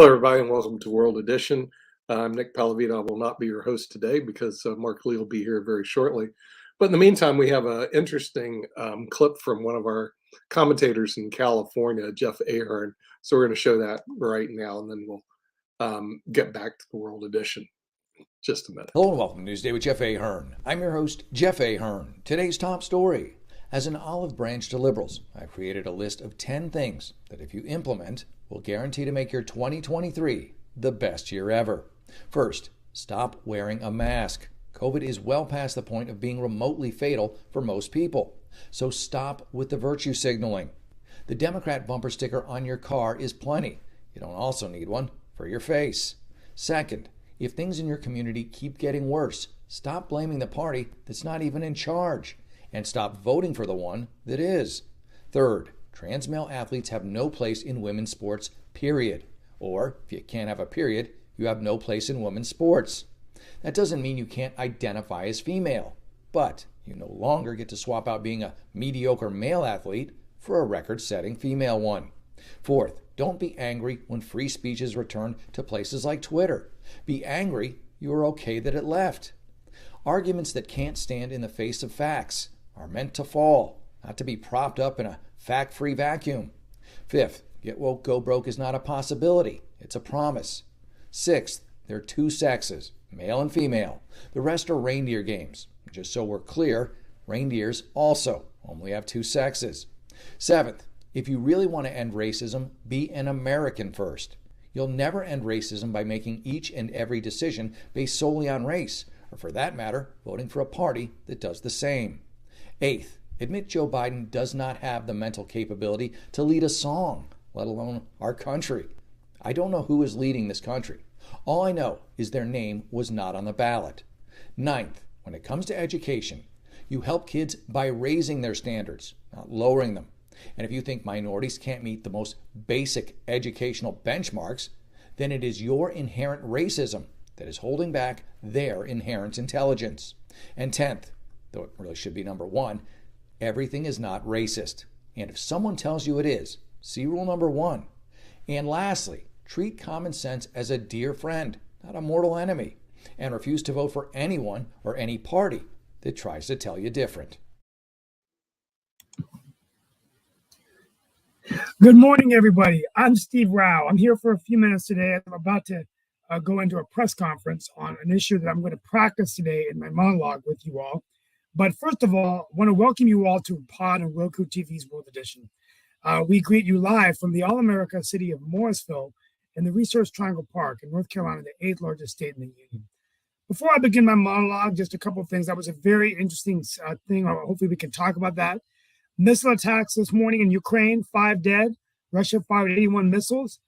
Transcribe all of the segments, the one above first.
Hello, everybody, and welcome to World Edition. I'm Nick Pallavita. I will not be your host today because Mark Lee will be here very shortly. But in the meantime, we have an interesting clip from one of our commentators in California, Jeff Ahern. So we're going to show that right now, and then we'll get back to the World Edition. Just a minute. Hello and welcome to Newsday with Jeff Ahern. I'm your host, Jeff Ahern. Today's top story. As an olive branch to liberals, I've created a list of 10 things that if you implement, will guarantee to make your 2023 the best year ever. First, stop wearing a mask. COVID is well past the point of being remotely fatal for most people. So stop with the virtue signaling. The Democrat bumper sticker on your car is plenty. You don't also need one for your face. Second, if things in your community keep getting worse, stop blaming the party that's not even in charge and stop voting for the one that is. Third, trans male athletes have no place in women's sports, period. Or if you can't have a period, you have no place in women's sports. That doesn't mean you can't identify as female, but you no longer get to swap out being a mediocre male athlete for a record-setting female one. Fourth, don't be angry when free speech is returned to places like Twitter. Be angry you are okay that it left. Arguments that can't stand in the face of facts are meant to fall, not to be propped up in a fact-free vacuum. Fifth, get woke, go broke is not a possibility. It's a promise. Sixth, there are two sexes, male and female. The rest are reindeer games. Just so we're clear, reindeers also only have two sexes. Seventh, if you really want to end racism, be an American first. You'll never end racism by making each and every decision based solely on race, or for that matter, voting for a party that does the same. Eighth, admit Joe Biden does not have the mental capability to lead a song, let alone our country. I don't know who is leading this country. All I know is their name was not on the ballot. Ninth, when it comes to education, you help kids by raising their standards, not lowering them. And if you think minorities can't meet the most basic educational benchmarks, then it is your inherent racism that is holding back their inherent intelligence. And 10th, though it really should be number 1, everything is not racist. And if someone tells you it is, see rule number 1. And lastly, treat common sense as a dear friend, not a mortal enemy, and refuse to vote for anyone or any party that tries to tell you different. Good morning, everybody. I'm Steve Rao. I'm here for a few minutes today. I'm about to go into a press conference on an issue that I'm going to practice today in my monologue with you all. But first of all, I want to welcome you all to Pod and Roku TV's World Edition. We greet you live from the All-America city of Morrisville in the Research Triangle Park in North Carolina, the 8th largest state in the union. Before I begin my monologue, just a couple of things. That was a very interesting thing. Hopefully we can talk about that. Missile attacks this morning in Ukraine, 5 dead. Russia fired 81 missiles.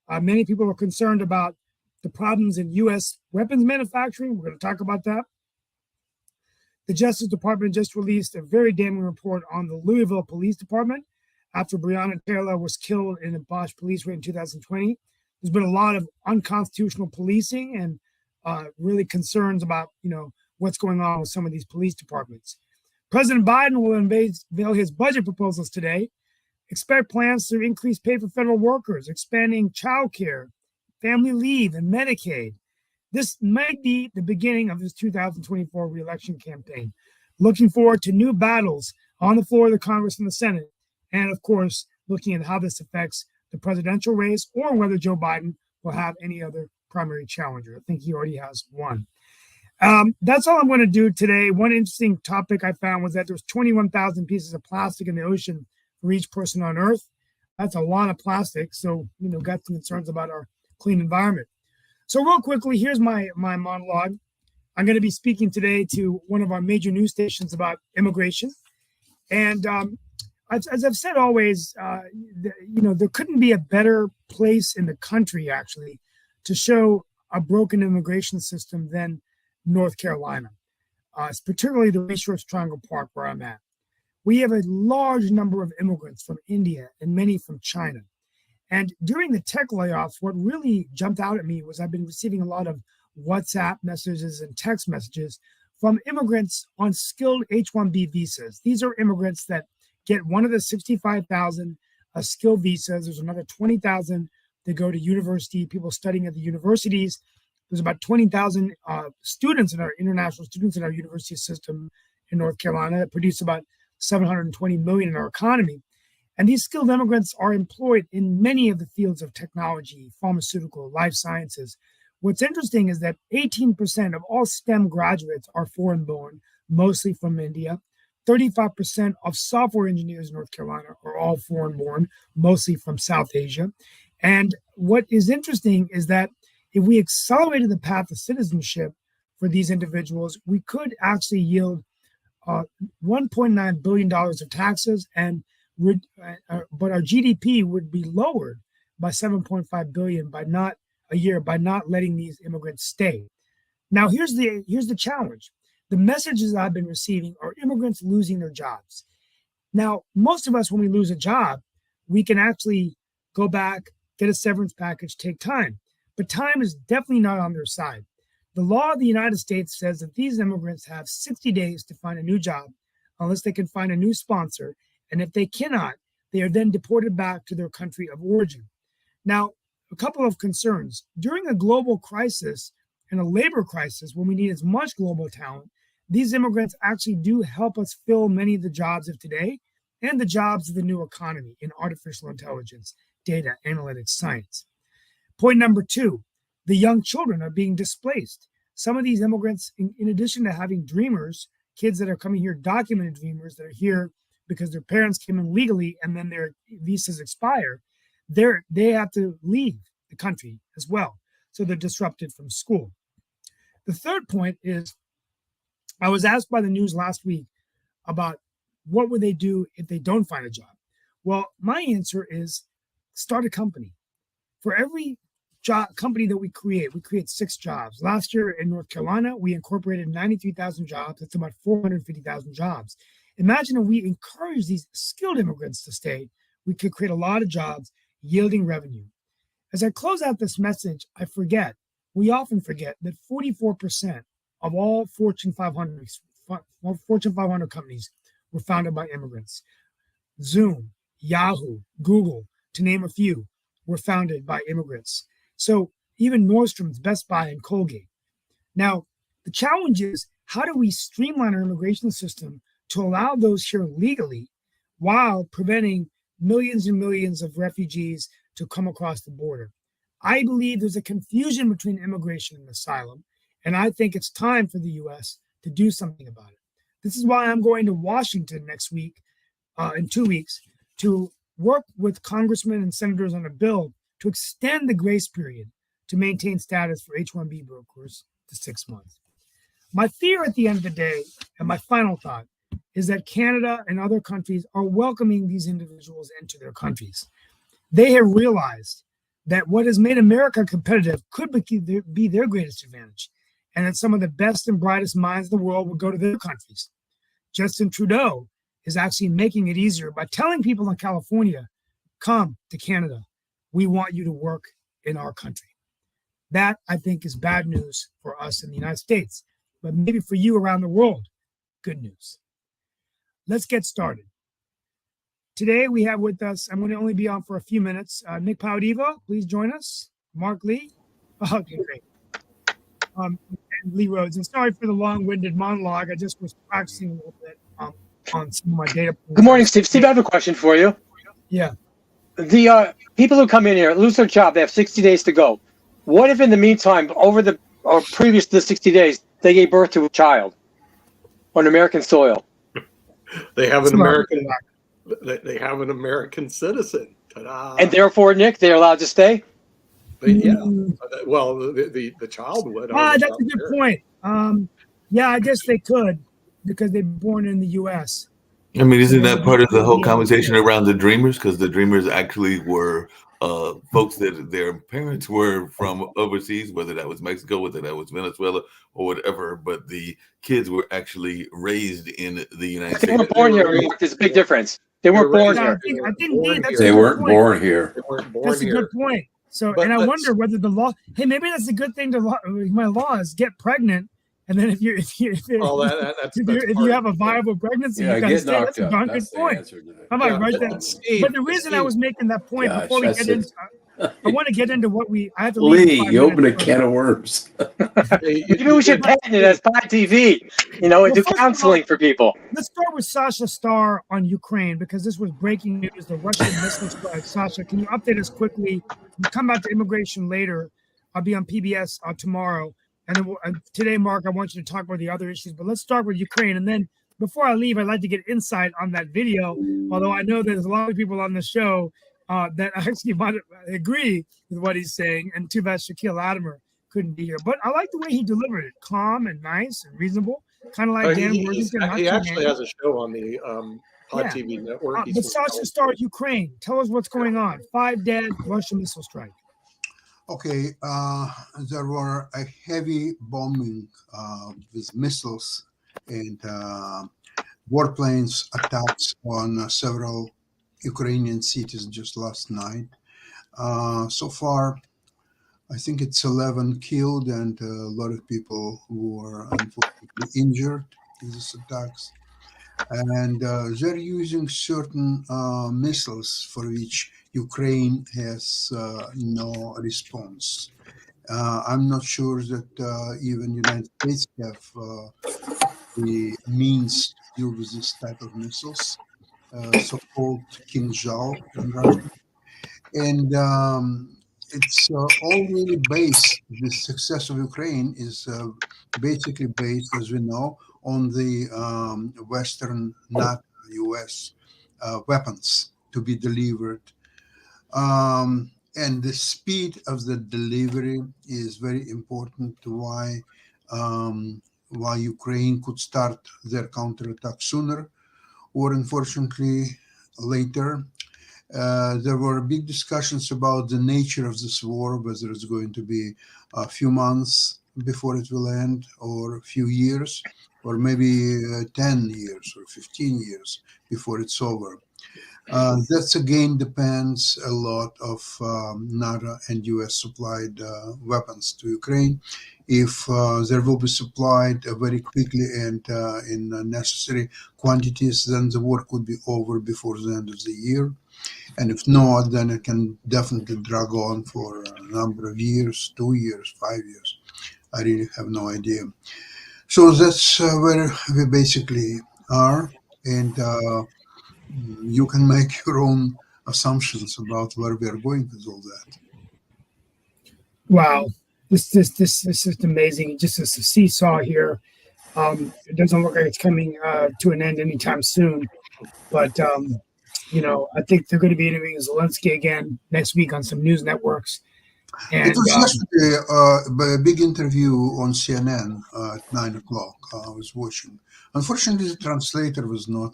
Many people are concerned about the problems in U.S. weapons manufacturing. We're going to talk about that. The Justice Department just released a very damning report on the Louisville Police Department after Breonna Taylor was killed in a botched police raid in 2020. There's been a lot of unconstitutional policing and really concerns about, what's going on with some of these police departments. President Biden will unveil his budget proposals today. Expect plans to increase pay for federal workers, expanding child care, family leave, and Medicaid. This might be the beginning of his 2024 reelection campaign. Looking forward to new battles on the floor of the Congress and the Senate. And of course, looking at how this affects the presidential race or whether Joe Biden will have any other primary challenger. I think he already has one. That's all I'm going to do today. One interesting topic I found was that there's 21,000 pieces of plastic in the ocean for each person on Earth. That's a lot of plastic. So, got some concerns about our clean environment. So real quickly, here's my monologue. I'm going to be speaking today to one of our major news stations about immigration. And as I've said always, there couldn't be a better place in the country, actually, to show a broken immigration system than North Carolina. It's particularly the Research Triangle Park where I'm at. We have a large number of immigrants from India and many from China. And during the tech layoffs, what really jumped out at me was I've been receiving a lot of WhatsApp messages and text messages from immigrants on skilled H-1B visas. These are immigrants that get one of the 65,000 skilled visas. There's another 20,000 They go to university, people studying at the universities. There's about 20,000 international students in our university system in North Carolina that produce about 720 million in our economy. And these skilled immigrants are employed in many of the fields of technology, pharmaceutical, life sciences. What's interesting is that 18% of all STEM graduates are foreign born, mostly from India. 35% of software engineers in North Carolina are all foreign born, mostly from South Asia. And what is interesting is that if we accelerated the path of citizenship for these individuals, we could actually yield $1.9 billion of taxes, but our GDP would be lowered by 7.5 billion by not letting these immigrants stay. Now, here's the challenge. The messages I've been receiving are immigrants losing their jobs. Now, most of us, when we lose a job, we can actually go back, get a severance package, take time. But time is definitely not on their side. The law of the United States says that these immigrants have 60 days to find a new job unless they can find a new sponsor. And if they cannot, they are then deported back to their country of origin. Now, a couple of concerns. During a global crisis and a labor crisis, when we need as much global talent, these immigrants actually do help us fill many of the jobs of today and the jobs of the new economy in artificial intelligence, data, analytics, science. Point number two, the young children are being displaced. Some of these immigrants, in addition to having dreamers, kids that are coming here, documented dreamers that are here because their parents came in legally and then their visas expire, they have to leave the country as well. So they're disrupted from school. The third point is, I was asked by the news last week about what would they do if they don't find a job. Well, my answer is start a company. For every company that we create 6 jobs. Last year in North Carolina, we incorporated 93,000 jobs. That's about 450,000 jobs. Imagine if we encourage these skilled immigrants to stay, we could create a lot of jobs yielding revenue. As I close out this message, we often forget that 44% of all Fortune 500 companies were founded by immigrants. Zoom, Yahoo, Google, to name a few, were founded by immigrants. So even Nordstrom's, Best Buy, and Colgate. Now, the challenge is, how do we streamline our immigration system to allow those here legally while preventing millions and millions of refugees to come across the border? I believe there's a confusion between immigration and asylum, and I think it's time for the U.S. to do something about it. This is why I'm going to Washington next week, in 2 weeks, to work with congressmen and senators on a bill to extend the grace period to maintain status for H-1B workers to 6 months. My fear at the end of the day, and my final thought, is that Canada and other countries are welcoming these individuals into their countries. They have realized that what has made America competitive could be their greatest advantage, and that some of the best and brightest minds in the world will go to their countries. Justin Trudeau is actually making it easier by telling people in California, come to Canada. We want you to work in our country. That, I think, is bad news for us in the United States, but maybe for you around the world, good news. Let's get started. Today we have with us, I'm going to only be on for a few minutes, Nick Paudiva, please join us. Mark Lee. Oh, okay, great. And Lee Rhodes. And sorry for the long-winded monologue. I just was practicing a little bit on some of my data points. Good morning, Steve. Steve, I have a question for you. Yeah. The people who come in here, lose their job, they have 60 days to go. What if in the meantime, previous to the 60 days, they gave birth to a child on American soil? They have an American. They have an American citizen. Ta-da. And therefore, Nick, they're allowed to stay? Yeah. Well, the child would. That's a good point. Yeah, I guess they could because they're born in the U.S. I mean, isn't that part of the whole conversation around the Dreamers? Because the Dreamers actually were folks that their parents were from overseas, whether that was Mexico, whether that was Venezuela, or whatever. But the kids were actually raised in the United States. They weren't born here. There's a big difference. They weren't born here. I think They weren't born here. That's a good point. So, and I wonder whether the law. Hey, maybe that's a good thing to my law is get pregnant, and then if you have a viable pregnancy, you gotta stay. That's a darn good point. How about right there? But the reason I was making that point before we get into I want to get into what I have to leave in Lee, 5 you open a minutes, can of worms. Maybe we should patent it as Pod TV, and Well, do first of all- counseling for people. Let's start with Sasha Starr on Ukraine, because this was breaking news, the Russian missile strike. Sasha, can you update us quickly? We'll come back to immigration later. I'll be on PBS tomorrow. And then today, Mark, I want you to talk about the other issues, but let's start with Ukraine. And then before I leave, I'd like to get insight on that video, although I know there's a lot of people on the show that actually might agree with what he's saying, and too bad Shaquille Latimer couldn't be here. But I like the way he delivered it, calm and nice and reasonable, kind of like Dan Worthington. He actually has a show on the Pod Yeah. TV network. But Sasha Starr, Ukraine, tell us what's going on. 5 dead, Russian missile strike. Okay, there were a heavy bombing with missiles and warplanes attacks on several Ukrainian cities just last night. So far, I think it's 11 killed and a lot of people who were unfortunately injured in these attacks. And they're using certain missiles for which Ukraine has no response. I'm not sure that even United States have the means to deal with this type of missiles, so-called Kinzhal in Russian. And it's all really based, the success of Ukraine is basically based, as we know, on the Western, not US weapons to be delivered. And the speed of the delivery is very important to why Ukraine could start their counterattack sooner, or unfortunately later. There were big discussions about the nature of this war, whether it's going to be a few months before it will end, or a few years, or maybe 10 years or 15 years before it's over. That again depends a lot of NATO and US supplied weapons to Ukraine. If there will be supplied very quickly and in necessary quantities, then the war could be over before the end of the year. And if not, then it can definitely drag on for a number of years, 2 years, 5 years. I really have no idea. So that's where we basically are. And you can make your own assumptions about where we are going with all that. Wow, this is just amazing. Just as a seesaw here. It doesn't look like it's coming to an end anytime soon. But I think they're going to be interviewing Zelensky again next week on some news networks. And, it was yesterday a big interview on CNN at 9 o'clock. I was watching. Unfortunately, the translator was not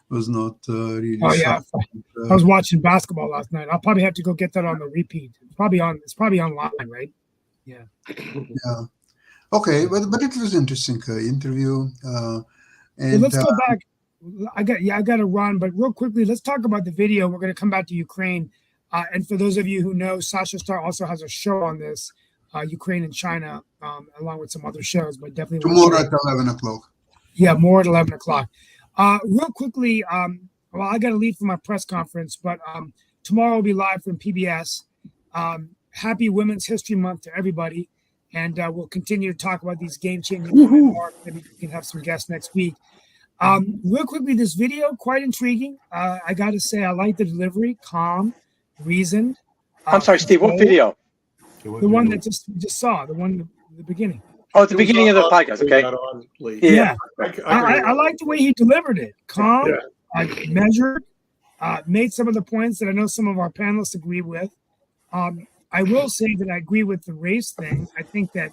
really. Oh yeah, sharp. I was watching basketball last night. I'll probably have to go get that on the repeat. It's probably online, right? Yeah. Yeah. Okay, but it was interesting interview. Well, And let's go back. I got to run, but real quickly, let's talk about the video. We're going to come back to Ukraine. And for those of you who know, Sasha Starr also has a show on this, Ukraine and China, along with some other shows, but definitely tomorrow at 11 o'clock. Yeah, more at 11 o'clock. Real quickly, well, I got to leave for my press conference, but tomorrow will be live from PBS. Happy Women's History Month to everybody. And we'll continue to talk about these game-changing remarks. Maybe we can have some guests next week. Real quickly, this video, quite intriguing. I got to say, I like the delivery, calm, reasoned. I'm sorry, Steve, what video? The one that just saw, the one at the beginning. Oh, at the beginning of the podcast, okay. Yeah. I I like the way he delivered it. Calm, measured, made some of the points that I know some of our panelists agree with. I will say that I agree with the race thing. I think that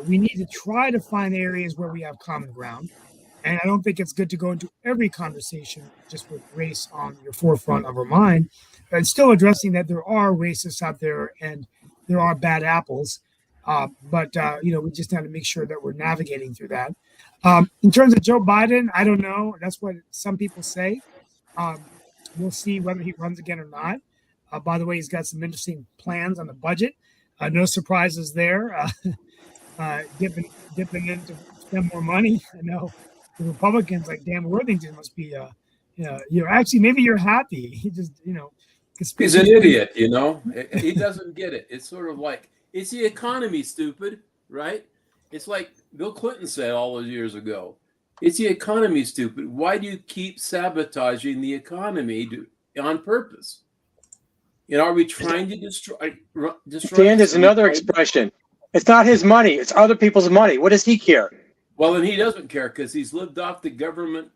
we need to try to find areas where we have common ground. And I don't think it's good to go into every conversation just with race on your forefront of our mind. But still addressing that there are racists out there and there are bad apples. But we just have to make sure that we're navigating through that. In terms of Joe Biden, I don't know. That's what some people say. We'll see whether he runs again or not. By the way, he's got some interesting plans on the budget. No surprises there. Dipping in to spend more money. I know the Republicans like Dan Worthington must be, you're actually, maybe you're happy. He just, He's an idiot, you know. He doesn't get it. It's sort of like, it's the economy, stupid, right? It's like Bill Clinton said all those years ago. It's the economy, stupid. Why do you keep sabotaging the economy on purpose? You know, are we trying to destroy? Dan, there's another expression. It's not his money. It's other people's money. What does he care? Well, then he doesn't care because he's lived off the government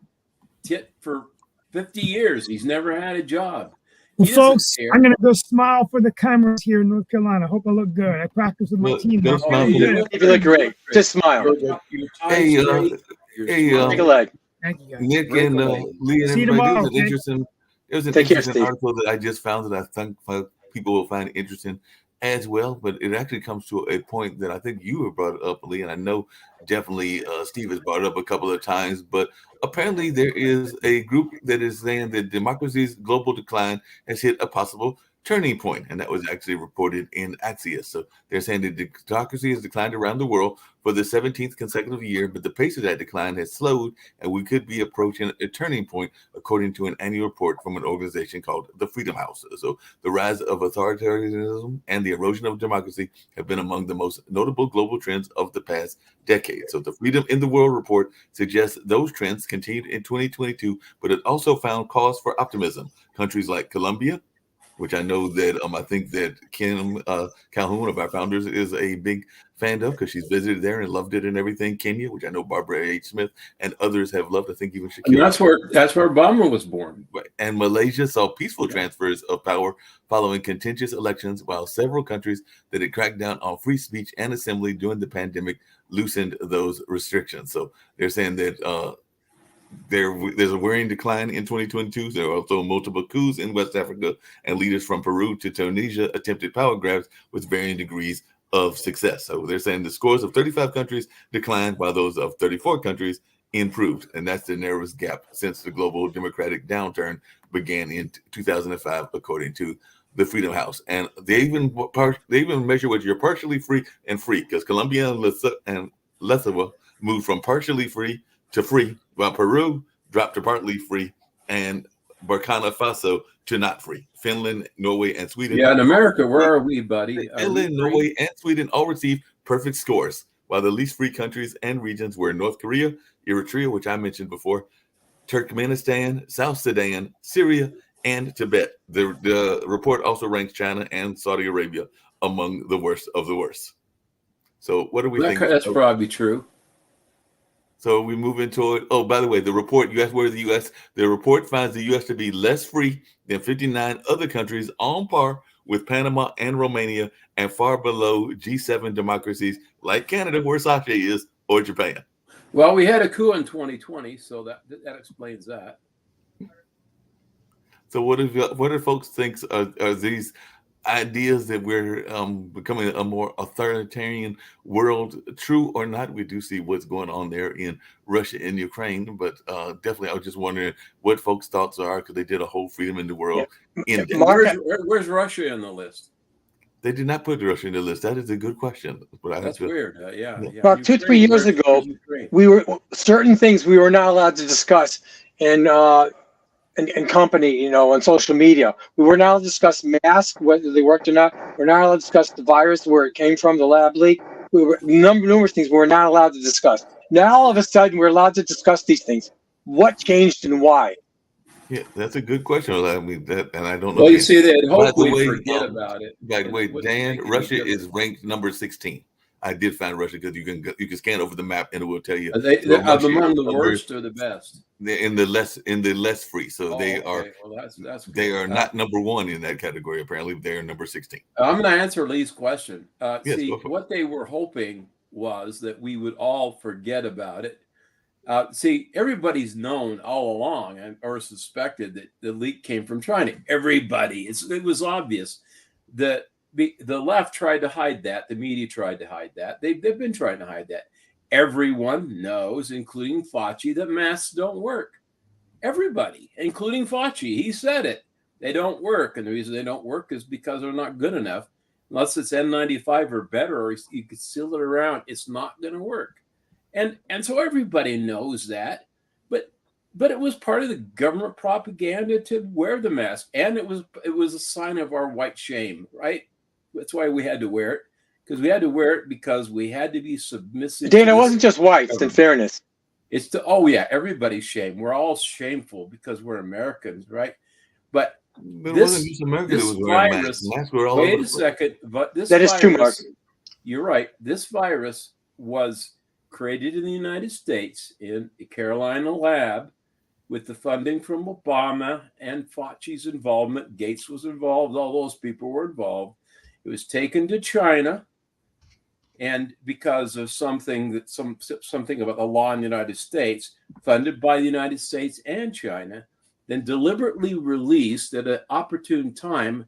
tit for 50 years. He's never had a job. Well, He doesn't folks, care. I'm going to go smile for the cameras here in North Carolina. Hope I look good. I practice with my Look, team. go now. smile Oh, for you You look great. Just smile. Your tie's Hey, straight, you're hey, smart. Take a leg. Thank you, guys. Nick Break and away. Lee and See you everybody, tomorrow, there was okay? an interesting, Take care, interesting Steve. article that I just found that I think people will find interesting as well. But it actually comes to a point that I think you have brought up, Lee, and I know definitely Steve has brought it up a couple of times. But apparently, there is a group that is saying that democracy's global decline has hit a possible turning point, and that was actually reported in Axios. So they're saying that democracy has declined around the world for the 17th consecutive year, but the pace of that decline has slowed, and we could be approaching a turning point, according to an annual report from an organization called the Freedom House. So the rise of authoritarianism and the erosion of democracy have been among the most notable global trends of the past decade. So the Freedom in the World report suggests those trends continued in 2022, but it also found cause for optimism. Countries like Colombia, which I know that I think that Kim Calhoun of our founders is a big fan of because she's visited there and loved it and everything. Kenya, which I know Barbara H. Smith and others have loved. I think even And Shakira. that's where Obama was born. And Malaysia saw peaceful transfers of power following contentious elections, while several countries that had cracked down on free speech and assembly during the pandemic loosened those restrictions. So they're saying that there's a worrying decline in 2022. There are also multiple coups in West Africa, and leaders from Peru to Tunisia attempted power grabs with varying degrees of success. So they're saying the scores of 35 countries declined, while those of 34 countries improved, and that's the narrowest gap since the global democratic downturn began in 2005, according to the Freedom House. And they even measure what you're partially free and free, because Colombia and Lesotho moved from partially free to free, while Peru dropped to partly free, and Burkina Faso to not free. Finland, Norway, and Sweden. Yeah, in America, where are we, buddy? Finland, Norway, and Sweden all received perfect scores, while the least free countries and regions were North Korea, Eritrea, which I mentioned before, Turkmenistan, South Sudan, Syria, and Tibet. The report also ranks China and Saudi Arabia among the worst of the worst. So what do we think? That's probably true. So we move into it. Oh, by the way, the report, you asked where the report finds the U.S. to be less free than 59 other countries, on par with Panama and Romania, and far below G7 democracies like Canada, where Sasha is, or Japan. Well, we had a coup in 2020, so that explains that. So what do folks think are these ideas that we're becoming a more authoritarian world, true or not? We do see what's going on there in Russia and Ukraine, but definitely I was just wondering what folks' thoughts are, because they did a whole Freedom in the World. Where's Russia in the list? They did not put Russia in the list. That is a good question. But That's weird. Yeah. About 2-3 years ago, certain things we were not allowed to discuss in company, on social media. We were not allowed to discuss masks, whether they worked or not. We're not allowed to discuss the virus, where it came from, the lab leak. We were numerous things we were not allowed to discuss. Now all of a sudden we're allowed to discuss these things. What changed and why? Yeah, that's a good question. I mean, and I don't know. Well, you see, they'd hope By the we'd way, forget about it. By the way, It wouldn't Dan, make any Russia difference. is ranked number 16. I did find Russia because you can scan over the map and it will tell you. Are they Russia among the is worst or the best? They're in the less free. So they Okay. are Well, that's they cool. are not number one in that category. Apparently, they're number 16. I'm going to answer Lee's question. Yes, See, go for it. what they were hoping was that we would all forget about it. See, everybody's known all along or suspected that the leak came from China. Everybody. It was obvious that the left tried to hide that. The media tried to hide that. They've been trying to hide that. Everyone knows, including Fauci, that masks don't work. Everybody, including Fauci, he said it. They don't work. And the reason they don't work is because they're not good enough. Unless it's N95 or better, or you could seal it around, it's not going to work. And so everybody knows that. But but it was part of the government propaganda to wear the mask, and it was a sign of our white shame, right? That's why we had to wear it, because we had to wear it because we had to be submissive. Dan, it wasn't just whites, in fairness. It's oh yeah, everybody's shame. We're all shameful because we're Americans, right? But But it this, wasn't just America this that was wearing virus, masks. Masks were all wait over a the place. second, but this That is virus, true, Mark. You're right. This virus was created in the United States in a Carolina lab with the funding from Obama and Fauci's involvement. Gates was involved. All those people were involved. It was taken to China, and because of something about the law in the United States, funded by the United States and China, then deliberately released at an opportune time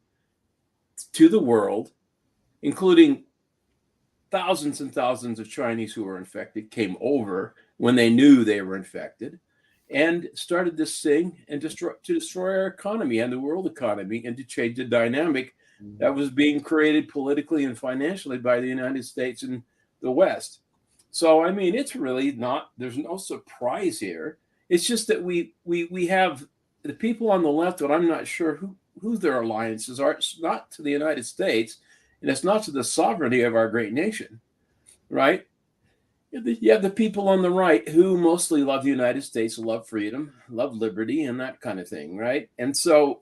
to the world, including thousands and thousands of Chinese who were infected, came over when they knew they were infected, and started this thing and to destroy our economy and the world economy, and to change the dynamic that was being created politically and financially by the United States and the West. So, I mean, it's really not, there's no surprise here. It's just that we have the people on the left, and I'm not sure who their alliances are. It's not to the United States, and it's not to the sovereignty of our great nation, right? You have the people on the right who mostly love the United States, love freedom, love liberty, and that kind of thing, right? And so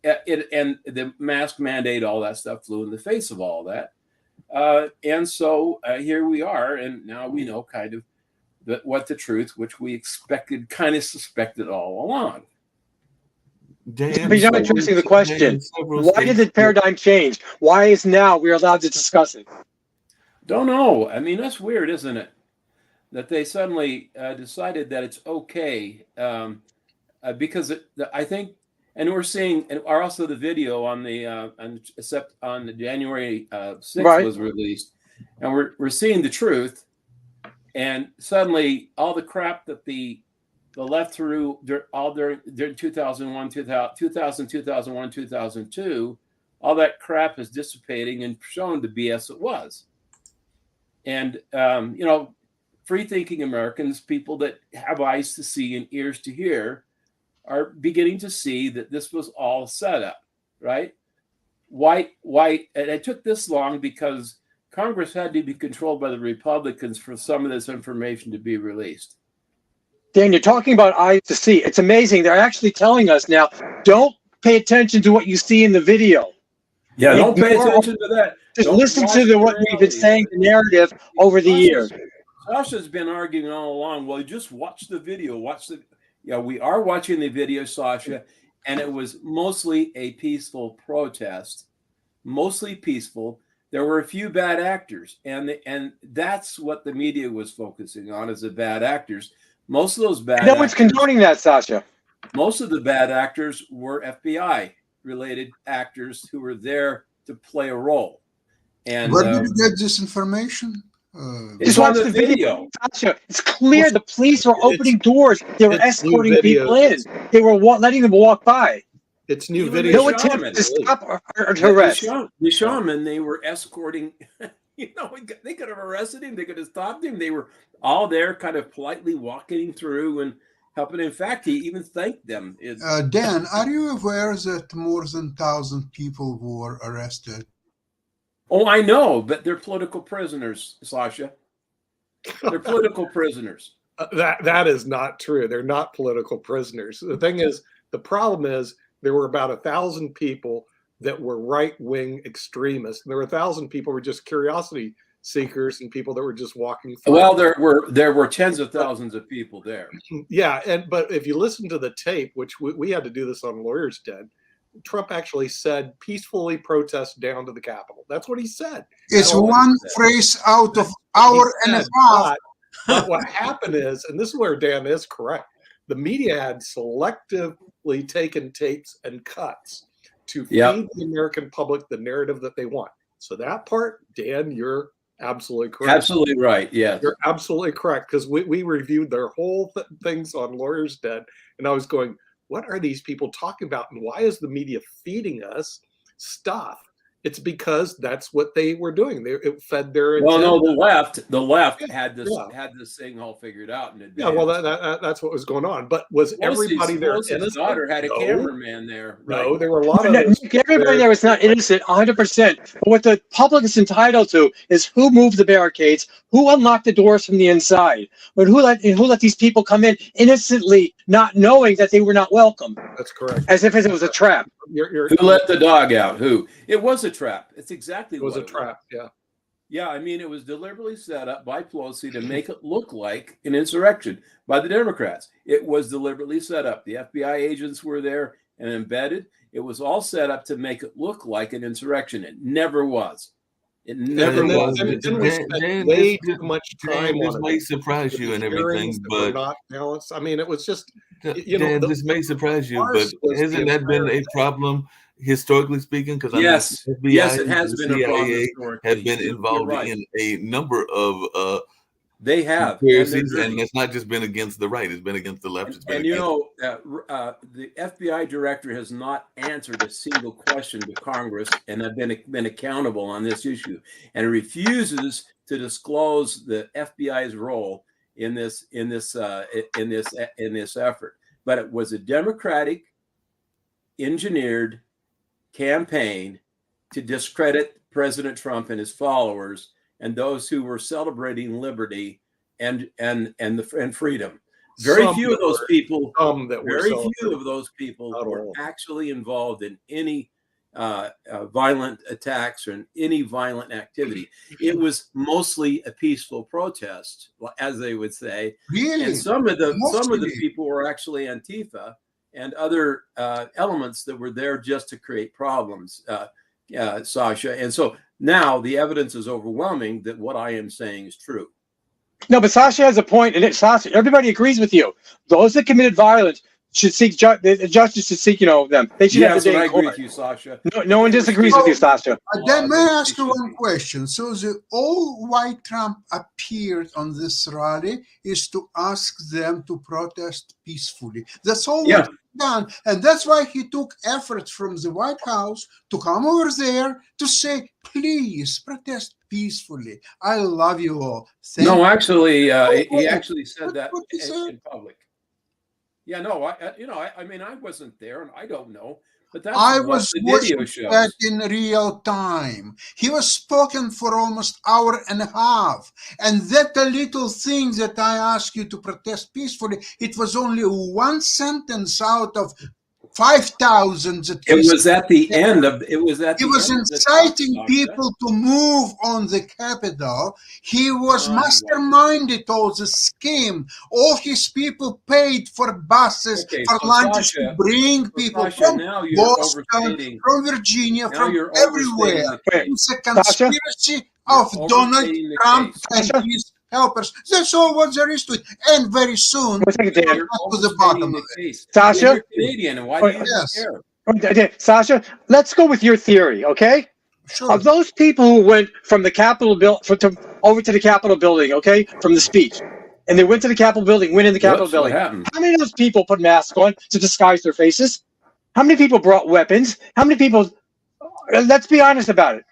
and the mask mandate, all that stuff flew in the face of all that. And so here we are, and now we know kind of what the truth, which we expected, kind of suspected all along. Dan, But you're not addressing the question. Why did the paradigm change? Why is now we're allowed to discuss it? Don't know. I mean, that's weird, isn't it? That they suddenly decided that it's okay because I think, and we're seeing, and also the video on the on the January 6th Right. was released, and we're seeing the truth, and suddenly all the crap that the left threw all during 2001, 2002, all that crap is dissipating and showing the BS it was. And, free-thinking Americans, people that have eyes to see and ears to hear, are beginning to see that this was all set up, right? Why? And it took this long because Congress had to be controlled by the Republicans for some of this information to be released. Dan, you're talking about eyes to see. It's amazing. They're actually telling us now, don't pay attention to what you see in the video. Yeah, don't pay attention to that. Just Don't listen watch to what the we've been reality. saying, the narrative over the years. Sasha's been arguing all along. Well, just watch the video. We are watching the video, Sasha, and it was mostly a peaceful protest, mostly peaceful. There were a few bad actors, and that's what the media was focusing on, is the bad actors. Most of those bad No one's condoning that, Sasha. most of the bad actors were FBI-related actors who were there to play a role. And Where did you get this information? it's Just on watch the video. Sasha, it's clear the police were opening doors. They were it's new escorting people in. videos. They were letting them walk by. It's new Even video. No the attempt shaman. to stop or to arrest. The shaman, they were escorting. They could have arrested him. They could have stopped him. They were all there, kind of politely walking him through and helping. In fact, he even thanked them. Dan, are you aware that more than 1,000 people were arrested? Oh, I know, but they're political prisoners, Sasha. They're political prisoners. That is not true. They're not political prisoners. The thing is, the problem is there were about 1,000 people that were right-wing extremists. And there were 1,000 people who were just curiosity seekers and people that were just walking through. Well, there were tens of thousands of people there. Yeah, but if you listen to the tape, which we had to do this on Lawyers Den, Trump actually said peacefully protest down to the Capitol. That's what he said. It's Oh, one yeah. phrase out of hour He and a said, half. but what happened is, and this is where Dan is correct, the media had selectively taken tapes and cuts to feed Yep. the American public the narrative that they want. So that part, Dan, you're absolutely correct. Absolutely right. Yeah. You're absolutely correct, because we reviewed their whole things on Lawyers Den, and I was going, what are these people talking about, and why is the media feeding us stuff It's because that's what they were doing. It fed their Well, agenda. no, the left Yeah, had this yeah. had this thing all figured out in advance. Yeah, well, that's what was going on. But was everybody there Pelosi's innocent? daughter had a No. cameraman there, right? No, there were a lot of Nick, those. everybody there was not innocent, 100%. But what the public is entitled to is who moved the barricades, who unlocked the doors from the inside, but who let these people come in innocently, not knowing that they were not welcome, That's correct. as if it was a trap. You're, Who let the dog out? Who? It was a trap. It's exactly it was what a trap. Yeah. Yeah, I mean, it was deliberately set up by Pelosi to make it look like an insurrection by the Democrats. It was deliberately set up. The FBI agents were there and embedded. It was all set up to make it look like an insurrection. It never was. It never was. And we spent Dan, way this- too much Dan, time this on may it. surprise you and everything, Hearings that were but not balanced. I mean, it was just Dan, this may surprise you, but farce was the hasn't that been a entire- problem historically speaking? Because Yes, FBI yes, it and has the been a problem CIA historically. have been You're involved right. in a number of They have. conspiracies, they're and it's not just been against the right; it's been against the left. It's been And you against know, the FBI director has not answered a single question to Congress, and have been accountable on this issue, and refuses to disclose the FBI's role in this effort. But it was a Democratic engineered campaign to discredit President Trump and his followers and those who were celebrating liberty and freedom. Very Some few of that those were- people. some that were Very few celebrating. of those people Not were all. actually involved in any violent attacks or in any violent activity. It was mostly a peaceful protest, as they would say. Really? And some of the Mostly. people were actually Antifa and other elements that were there just to create problems, Sasha. And so now the evidence is overwhelming that what I am saying is true. No, but Sasha has a point, and Sasha, everybody agrees with you. Those that committed violence should seek the justice should seek, them. They should have Yes, the and day I in agree court. with you, Sasha. No one disagrees with you, Sasha. Then may I ask you They should one be. question? So the all white Trump appeared on this rally is to ask them to protest peacefully. That's all Yeah. what he done, and that's why he took effort from the White House to come over there to say, "Please protest peacefully. I love you all." No, actually, he Oh, actually said that what he said? in public. Yeah, no, I mean, I wasn't there, and I don't know, but that's I what was the video watching shows. that in real time. He was spoken for almost hour and a half. And that little thing that I asked you to protest peacefully, it was only one sentence out of 5,000 that It he was at the end of it was at He the was end of the inciting talk, people to move on the Capitol. He was No, he wasn't. masterminded all the scheme. All his people paid for buses, Okay, for so lunches to Sasha- bring So, people Sasha, from now you're Boston, overstating. from Virginia, Now from you're everywhere. overstating the case. It's a Sasha? conspiracy of You're Donald overstating the Trump case. and Sasha? his helpers. That's all what there is to it. And very soon, One second, Dan. You're to the overstating bottom the of it. case. Sasha? You're Canadian, and why do you Yes. care? Okay, Sasha, let's go with your theory, okay? Sure. Of those people who went from the Capitol over to the Capitol building, okay, from the speech, and they went to the Capitol building, went in the Capitol Whoops, what building. happened? How many of those people put masks on to disguise their faces? How many people brought weapons? How many people? Let's be honest about it.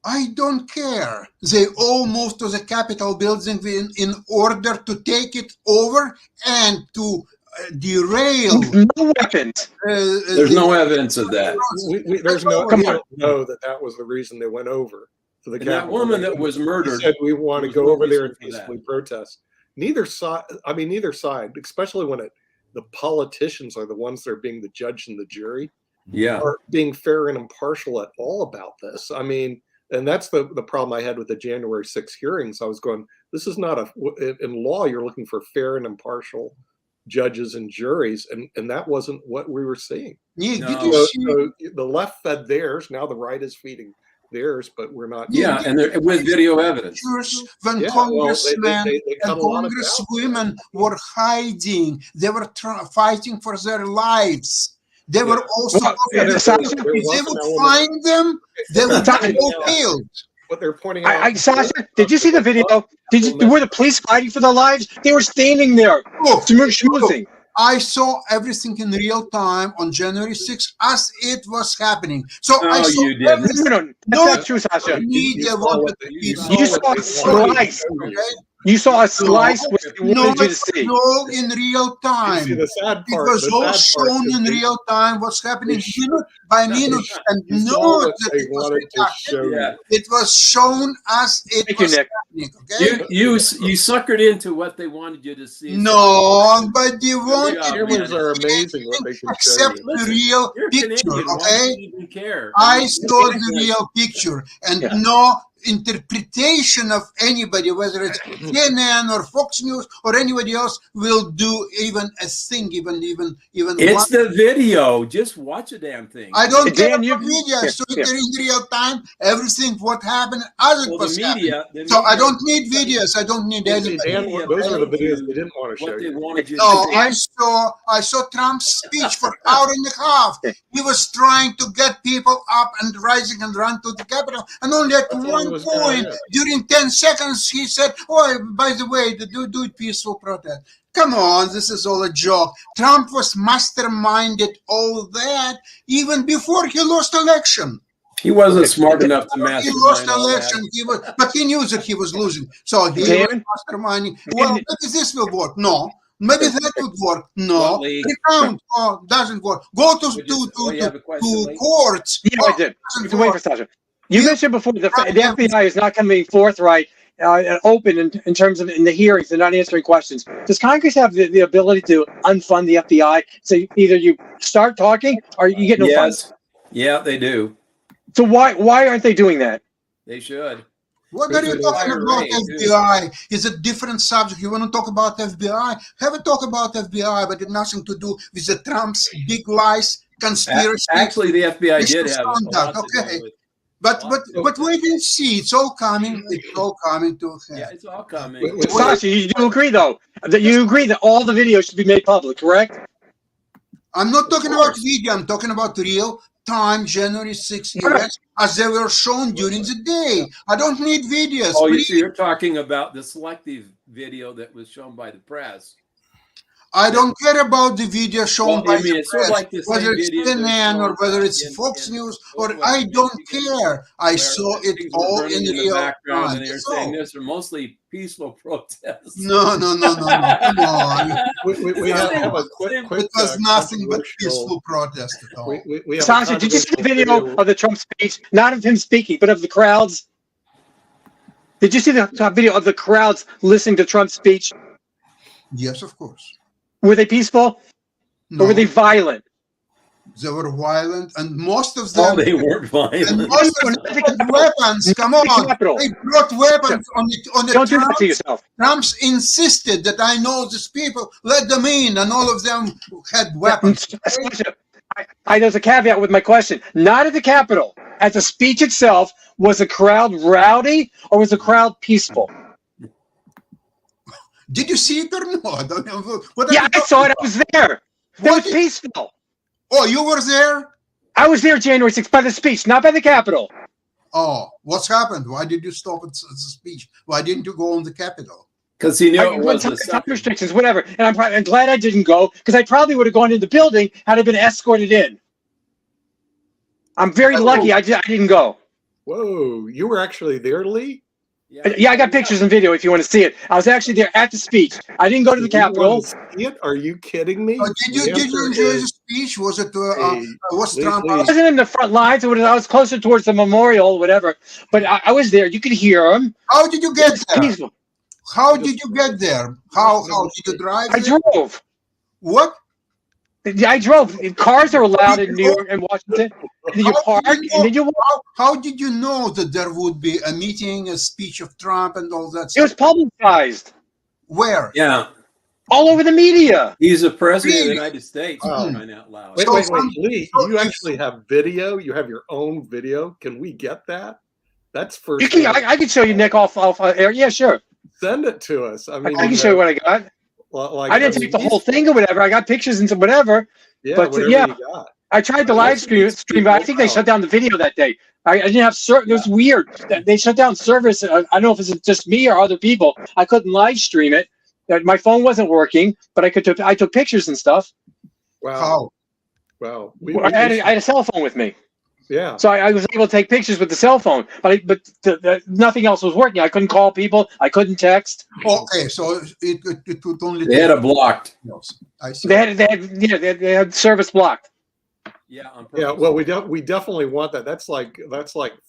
I don't care. They all moved to the Capitol building in order to take it over and to derail. No weapons. There's no evidence of that. There's no. Come we on. don't know that was the reason they went over to the And that Capitol. woman that was He murdered. said we want to was go no over there and reason for that. peacefully protest. Neither side, especially when the politicians are the ones that are being the judge and the jury, Yeah. are being fair and impartial at all about this. I mean, and that's the problem I had with the January 6th hearings. I was going, this is not in law, you're looking for fair and impartial judges and juries, and that wasn't what we were seeing. Nick, No. did you So, see? so the left fed theirs, now the right is feeding theirs, but we're not. Yeah, and with video evidence. Pictures when Yeah, well, congressmen they and cut a lot of congresswomen were hiding. They were fighting for their lives. They were also. Well, there Sasha, was If an they element- would find them, they would Sasha, be all killed. What they're pointing out. Sasha, did you see the video? Were the police fighting for their lives? They were standing there, Oh, schmoozing. I saw everything in real time on January 6th as it was happening. So No, I saw you didn't. everything. No, that's No, not true, Sasha. media saw wanted what to they- be you so- You saw saw what a they wanted to slice. show you. Okay? You saw a slice what they No, wanted you to see. no, in real You time. see, the sad It part. was The all sad part shown is in they- real time what's happening sh- minute by No, minute, and You saw note what that they it was wanted to redacted. show you. Yeah. It was shown as it Thank you, was Nick. happening. Okay? You suckered into what they wanted you to see. No, but you want Yeah, Cameras man. are amazing what they can show accept you. the Listen, real You're picture, Canadian. Why okay? do you even care? I mean, saw it's the like- real picture, and Yeah. no interpretation of anybody, whether it's CNN or Fox News or anybody else, will do even a thing, even It's one. the video. Just watch a damn thing. I don't care Dan, you- about media. I yeah, saw it yeah. in real time, everything what happened as it Well, was the happening. media. So I don't need videos. I don't need See, See, anybody. Dan, media those are the played videos you they didn't want to show what they you. wanted you No, to see. I saw Trump's speech for an hour and a half. He was trying to get people up and rising and run to the Capitol. And only at That's all one he was point, doing. during 10 seconds, he said, "Oh, by the way, do it peaceful protest." Come on, this is all a joke. Trump was masterminded all that even before he lost election. He wasn't smart enough to He mastermind lost all that. election, but he knew that he was losing. So he David? was masterminding. Well, maybe this will work. No. Maybe that would work. No. What, Lee? Recount. Oh, doesn't work. Go to you have a question, Lee? courts. Yeah, Oh, I did. doesn't Wait work. for Sasha. You mentioned before the FBI is not coming forthright and open in terms of in the hearings. They're not answering questions. Does Congress have the ability to unfund the FBI? So either you start talking or you get no funds. Yes. Yeah, they do. So why aren't they doing that? They should. What are you It's talking IRA, about too. FBI? It's a different subject. You want to talk about FBI? Have a talk about FBI, but it nothing to do with the Trump's big lies, conspiracy. Actually, the FBI did have a lot Misconduct, to do okay. with. But wait and see. It's all coming. It's all coming to a Yeah, head. it's all coming. Wait, Sasha, you do agree though that you agree that all the videos should be made public, correct? I'm not talking Of about course. video. I'm talking about real time January 6th Okay. events as they were shown during the day. I don't need videos. Oh, please. you're talking about the selective video that was shown by the press. I don't care about the video shown Well, by I mean, the it's sort of press, like the whether same it's video that's CNN or shown whether it's in- Fox in News, or Oklahoma, I don't Michigan, care. I where saw it things were all burning in the real background, time. and they were That's saying all. this are mostly peaceful protests. No. Come on. We have a quick, It was nothing but controversial- peaceful protest at all. We have a Sasha, did you see the controversial video of the Trump speech? Not of him speaking, but of the crowds. Did you see the video of the crowds listening to Trump's speech? Yes, of course. Were they peaceful No, or were they violent? they were violent, and most of Oh, them they weren't and violent. most of them had weapons. Come on, Capitol. they brought weapons on the Don't do that Trump. to yourself. Trumps insisted that I know these people, let them in, and all of them had weapons. Sasha, there's a caveat with my question. Not at the Capitol. At the speech itself, was the crowd rowdy or was the crowd peaceful? Did you see it or no? I don't know. What are Yeah, you I saw it. talking I was there. It was What? peaceful. Oh, you were there? I was there January 6th by the speech, not by the Capitol. Oh, what's happened? Why did you stop at the speech? Why didn't you go on the Capitol? Because he knew I it went was time a sucker. restrictions, whatever. And I'm glad I didn't go because I probably would have gone in the building had I been escorted in. I'm very lucky I didn't go. Whoa, you were actually there, Lee? Yeah, I got pictures and video if you want to see it. I was actually there at the speech. I didn't go to the You wanted Capitol. to see it? Are you kidding me? Did you The enjoy answer the is, speech? Was it hey, was Lee, Trump? Lee. I wasn't in the front lines. I was closer towards the memorial or whatever. But I was there. You could hear them. How did you get there? Peaceful. How did you get there? How did you drive? I there? drove. What? I drove. Cars are allowed in New York and Washington. And then you How park did you and then you walk. How did you know that there would be a meeting, a speech of Trump, and all that It stuff? was publicized Where? Yeah, all over the media. he's the president of the Really? United States. Wow. For crying out loud. Wait, So wait, some- Lee, so you if- actually have video? You have your own video? Can we get that? That's first. You can. I can show you Nick off air. Yeah, sure. Send it to us. I mean, I can show you what I got. like, I didn't take the whole thing or whatever. I got pictures and some whatever. Yeah, but, whatever yeah. you got. I tried to live stream, but I think they shut down the video that day. I didn't have it was weird. They shut down service. I don't know if it's just me or other people. I couldn't live stream it. My phone wasn't working, but I took pictures and stuff. Wow. How? Wow. I had a cell phone with me. Yeah. So I was able to take pictures with the cell phone, but nothing else was working. I couldn't call people. I couldn't text. Okay, so it would only. They had it blocked. I see. They had service blocked. Yeah. On Yeah. purpose. Well, we definitely want that. That's like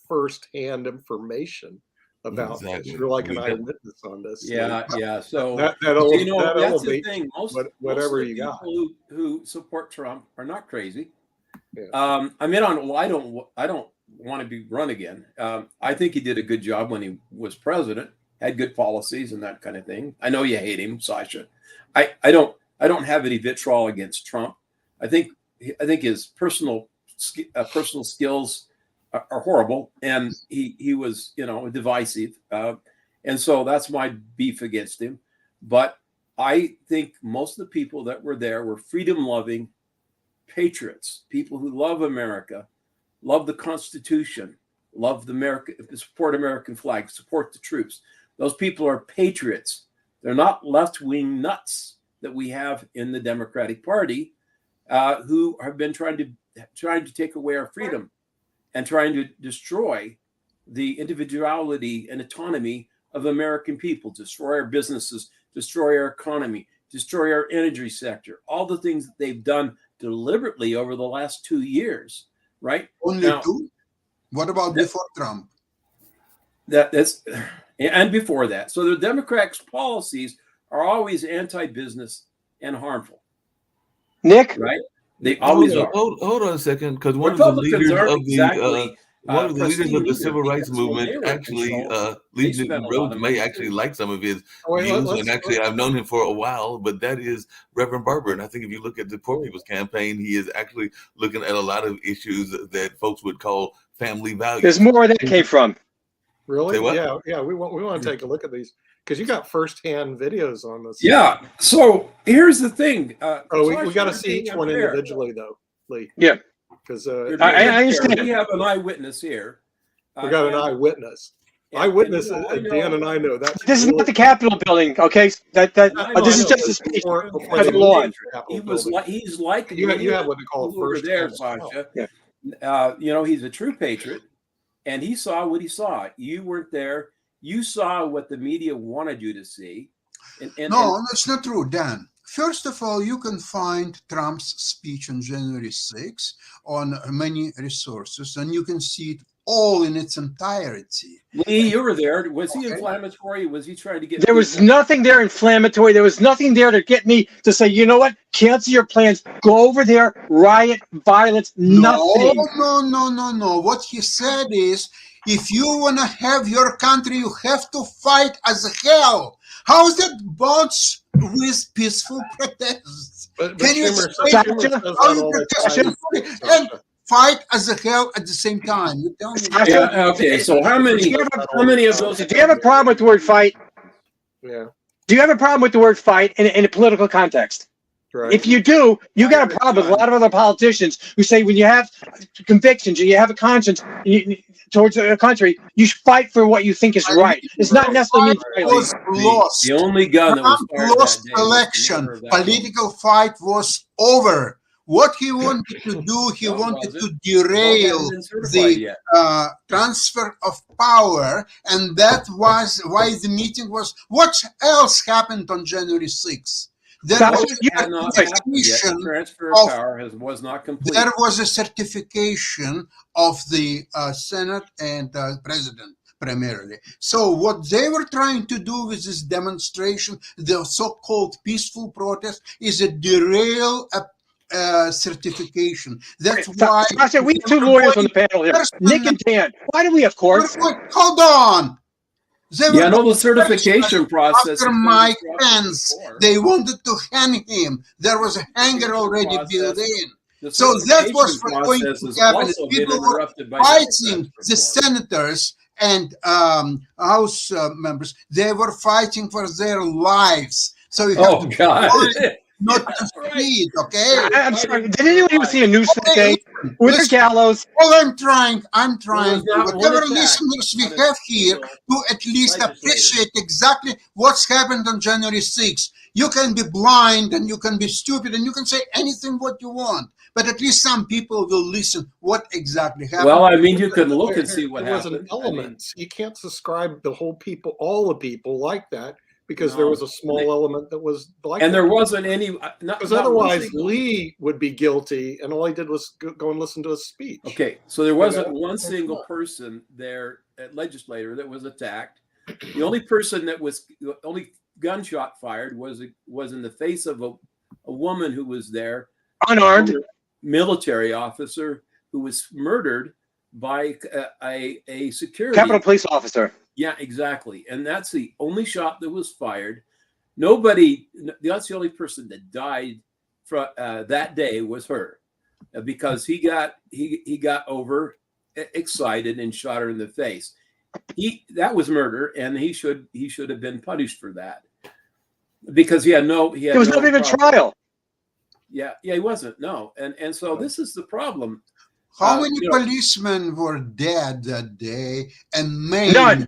firsthand information about this. Exactly. You're like an We got- eyewitness on this. Yeah. Yeah. So That'll that's the elevate thing. Most whatever of the you got. people who support Trump are not crazy. Yeah. I don't want to be run again. I think he did a good job when he was president. Had good policies and that kind of thing. I know you hate him, Sasha. I don't have any vitriol against Trump. I think his personal skills are horrible, and he was divisive, and so that's my beef against him. But I think most of the people that were there were freedom-loving patriots, people who love America, love the Constitution, love support American flag, support the troops. Those people are patriots. They're not left-wing nuts that we have in the Democratic Party, who have been trying to take away our freedom and trying to destroy the individuality and autonomy of American people, destroy our businesses, destroy our economy, destroy our energy sector, all the things that they've done deliberately over the last 2 years, right? Only Now, two? What about before Trump? And before that. So the Democrats' policies are always anti-business and harmful, Nick, right? They always are. Hold on a second, because one of the Republicans leaders aren't of the exactly, one of the leaders pristine of the either, civil rights because when they movement were in actually, control, Legion spent a lot Rhodes of may money actually too. like some of his Oh, wait, views, let's- and actually I've known him for a while, but that is Reverend Barber. And I think if you look at the Poor People's Campaign, he is actually looking at a lot of issues that folks would call family values. there's more where that came from. Really? Say what? Yeah. We want to take a look at these because you got firsthand videos on this. Yeah. So here's the thing. Oh, we Sasha, got to you're see each being one unfair. individually, though, Lee. Yeah. Because You're I being unfair. understand. We have an eyewitness here. we got an And- eyewitness. and, Eyewitness, you know, I know- Dan and I know that's. This is really- not the Capitol building, okay? I This know, is just a but speech. before Has they a law. moved to the Capitol He was building. like, he's like You have what they call a who were first there, hand account. Sasha. Yeah. He's a true patriot, and he saw what he saw. You weren't there. You saw what the media wanted you to see. No, that's not true, Dan. First of all, you can find Trump's speech on January 6th on many resources, and you can see it all in its entirety. Lee, you were there. Was he Okay. inflammatory? Was he trying to get? There was people- nothing there inflammatory. There was nothing there to get me to say, you know what? Cancel your plans. Go over there. Riot, violence, nothing. No. What he said is, if you want to have your country, you have to fight as hell. How is that bots with peaceful protests? But Can you Schumer explain Schumer says that how you all the protest time. and fight as hell at the same time? You tell me. Sasha, Yeah, okay, so how many of those? Do you have a problem with the word fight? Yeah, Do you have a problem with the word fight in a political context? right. If you do, you got a problem with a lot of other politicians who say when you have convictions and you have a conscience towards a country, you fight for what you think is right. It's not necessarily mean Was lost. The only gun that was Trump fired lost that day was election. never that one. Political fight was over. What he wanted to do, he No, it wanted to wasn't. derail Vote hasn't been certified the yet. transfer of power, and that was why the meeting was. What else happened on January 6th? There Sasha, was you a Had not happened yet. certification. The transfer of of- power was not complete. There was a certification of the Senate and President primarily. So what they were trying to do with this demonstration, the so-called peaceful protest, is a derail certification. That's why. Sasha, we have two lawyers on the panel here, Nick and Dan. Why do we have courts? Hold on. They Yeah, were no, the certification process. after has been Mike disrupted Pence. before. They wanted to hang him. There was a hanger already Process. built in. The So that was certification going process to has happen. also been People were interrupted by Fighting Democrats the before. senators and House members, they were fighting for their lives. So you have Oh to God! not Yeah, to right. see it, okay? I'm sorry. Did anyone even see a news today? Listen, With listen. Gallows. All I'm trying was not one whatever attack listeners we on a have here, single to at least legislator. appreciate exactly what's happened on January 6th. You can be blind and you can be stupid and you can say anything what you want, but at least some people will listen what exactly happened. Well, I mean, you can look and see what There was an happened. element. You can't subscribe the whole people, all the people like that, because there No. was a small element that was like And that. there wasn't any. Because not one otherwise single- Lee would be guilty, and all he did was go and listen to his speech. Okay, so there wasn't Yeah. one single person there, legislator, that was attacked. The only person that was, the only gunshot fired was in the face of a woman who was there, Unarmed. military officer who was murdered by a security. Capitol Police officer. Yeah, exactly. And that's the only shot that was fired. Nobody, that's the only person that died from that day was her, because he got over excited and shot her in the face. That was murder, and he should have been punished for that, because There was not even a trial. Yeah, he wasn't. No, and so this is the problem. How many you know- policemen were dead that day and maimed? None.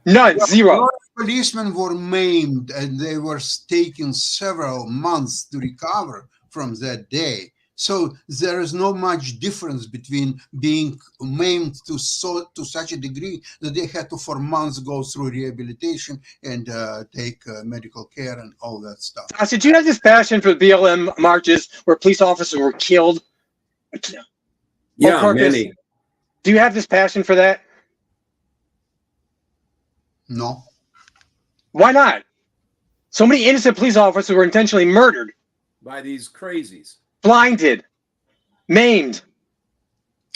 None. Zero. Policemen were maimed and they were taking several months to recover from that day. So there is no much difference between being maimed to such a degree that they had to for months go through rehabilitation and take medical care and all that stuff. Did you have this passion for BLM marches where police officers were killed? Yeah, Corpus? many. Do you have this passion for that? No. Why not? So many innocent police officers were intentionally murdered, By these crazies. blinded, maimed,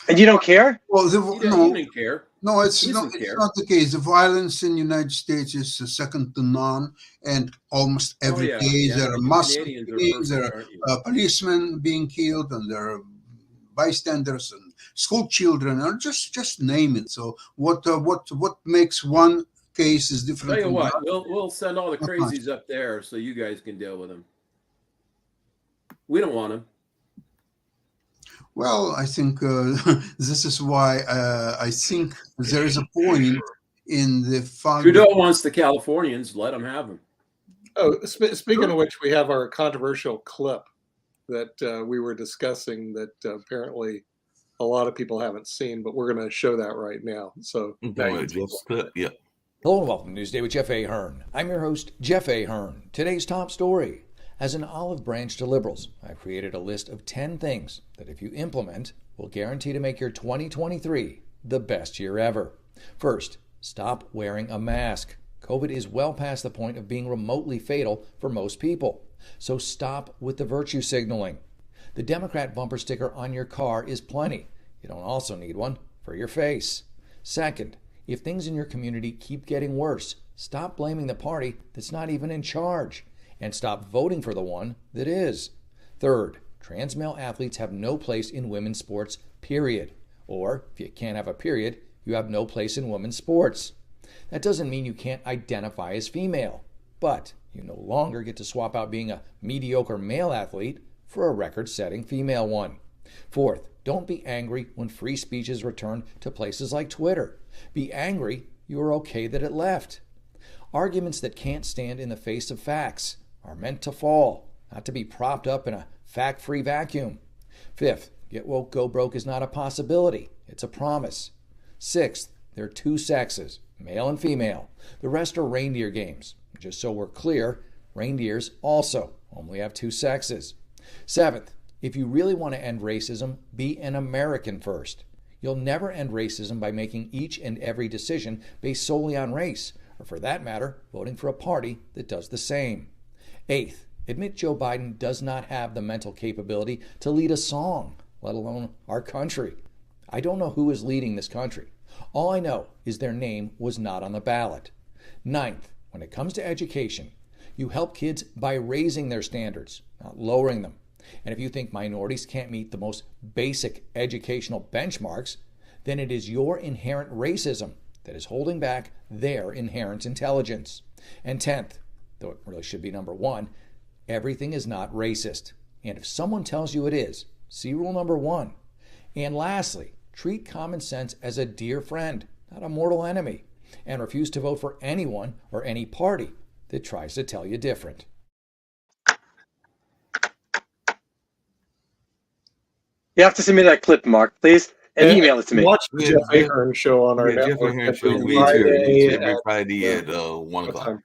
and you don't care? Well, He didn't care. No, it's He not. doesn't It's care. not the case. The violence in the United States is second to none, and almost every Oh, day yeah. there are You massive Canadians are killings, there perfect, are aren't you? policemen being killed, and there are bystanders and school children, or just name it. So what makes one case is different? Tell you from the what, other. we'll send all the Not crazies up there so you guys can deal with them. We don't want them. Well, I think this is why I think there is a point in the fact Trudeau wants the Californians. Let them have them. Oh, speaking of which, we have our controversial clip that we were discussing that apparently a lot of people haven't seen, but we're going to show that right now. So now you can Yeah. Hello and welcome to Newsday with Jeff Ahern. I'm your host, Jeff Ahern. Today's top story. As an olive branch to liberals, I've created a list of 10 things that if you implement will guarantee to make your 2023 the best year ever. First, stop wearing a mask. COVID is well past the point of being remotely fatal for most people. So stop with the virtue signaling. The Democrat bumper sticker on your car is plenty. You don't also need one for your face. Second, if things in your community keep getting worse, stop blaming the party that's not even in charge, and stop voting for the one that is. Third, trans male athletes have no place in women's sports, period. Or, if you can't have a period, you have no place in women's sports. That doesn't mean you can't identify as female, but you no longer get to swap out being a mediocre male athlete for a record-setting female one. Fourth, don't be angry when free speech is returned to places like Twitter. Be angry you are okay that it left. Arguments that can't stand in the face of facts are meant to fall, not to be propped up in a fact-free vacuum. Fifth, get woke, go broke is not a possibility. It's a promise. Sixth, there are two sexes, male and female. The rest are reindeer games. Just so we're clear, reindeers also only have two sexes. Seventh, if you really want to end racism, be an American first. You'll never end racism by making each and every decision based solely on race, or for that matter, voting for a party that does the same. Eighth, admit Joe Biden does not have the mental capability to lead a song, let alone our country. I don't know who is leading this country. All I know is their name was not on the ballot. Ninth, when it comes to education, you help kids by raising their standards, not lowering them. And if you think minorities can't meet the most basic educational benchmarks, then it is your inherent racism that is holding back their inherent intelligence. And 10th, though it really should be number one. Everything is not racist. And if someone tells you it is, see rule number 1. And lastly, treat common sense as a dear friend, not a mortal enemy, and refuse to vote for anyone or any party that tries to tell you different. You have to send me that clip, Mark, please, and email it to me. Watch the Yeah, Jeff yeah. Ahern show on our Yeah, Jeff network Ahern every show Friday every at Friday at 1 what o'clock. time?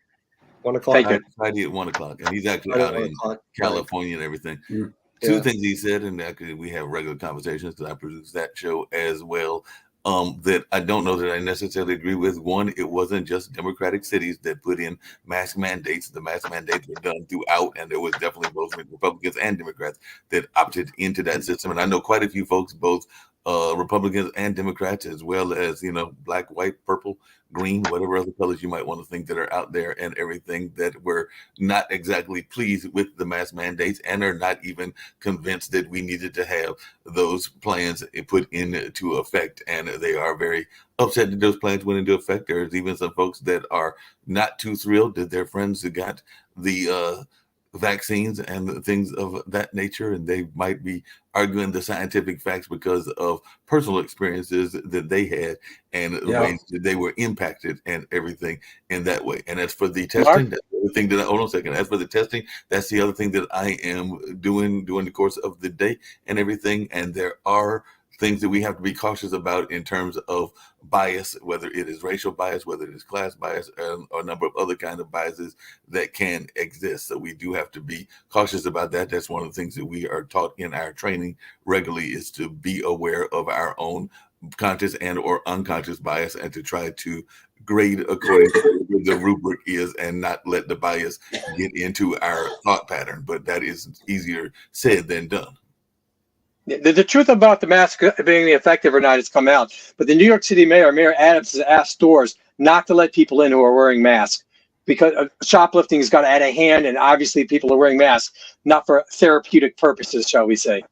1 o'clock. Thank you. Friday at 1 o'clock, and he's actually Friday out at 1 in o'clock. Right. California and everything. Mm. Two Yeah. things he said, and actually we have regular conversations because I produce that show as well. That I don't know that I necessarily agree with. One, it wasn't just Democratic cities that put in mask mandates. The mask mandates were done throughout, and there was definitely both Republicans and Democrats that opted into that system. And I know quite a few folks, both Republicans and Democrats, as well as, black, white, purple, green, whatever other colors you might want to think that are out there and everything, that were not exactly pleased with the mask mandates and are not even convinced that we needed to have those plans put into effect. And they are very upset that those plans went into effect. There's even some folks that are not too thrilled that their friends who got the vaccines and things of that nature, and they might be arguing the scientific facts because of personal experiences that they had and the ways that they were impacted and everything in that way. And as for the testing, that's the other thing that hold on a second. As for the testing, that's the other thing that I am doing during the course of the day and everything. And there are things that we have to be cautious about in terms of bias, whether it is racial bias, whether it is class bias, or a number of other kinds of biases that can exist. So we do have to be cautious about that. That's one of the things that we are taught in our training regularly, is to be aware of our own conscious and or unconscious bias and to try to grade according to what the rubric is and not let the bias get into our thought pattern. But that is easier said than done. The truth about the mask being effective or not has come out, but the New York City mayor, Mayor Adams, has asked stores not to let people in who are wearing masks because shoplifting has got out of hand, and obviously people are wearing masks not for therapeutic purposes, shall we say.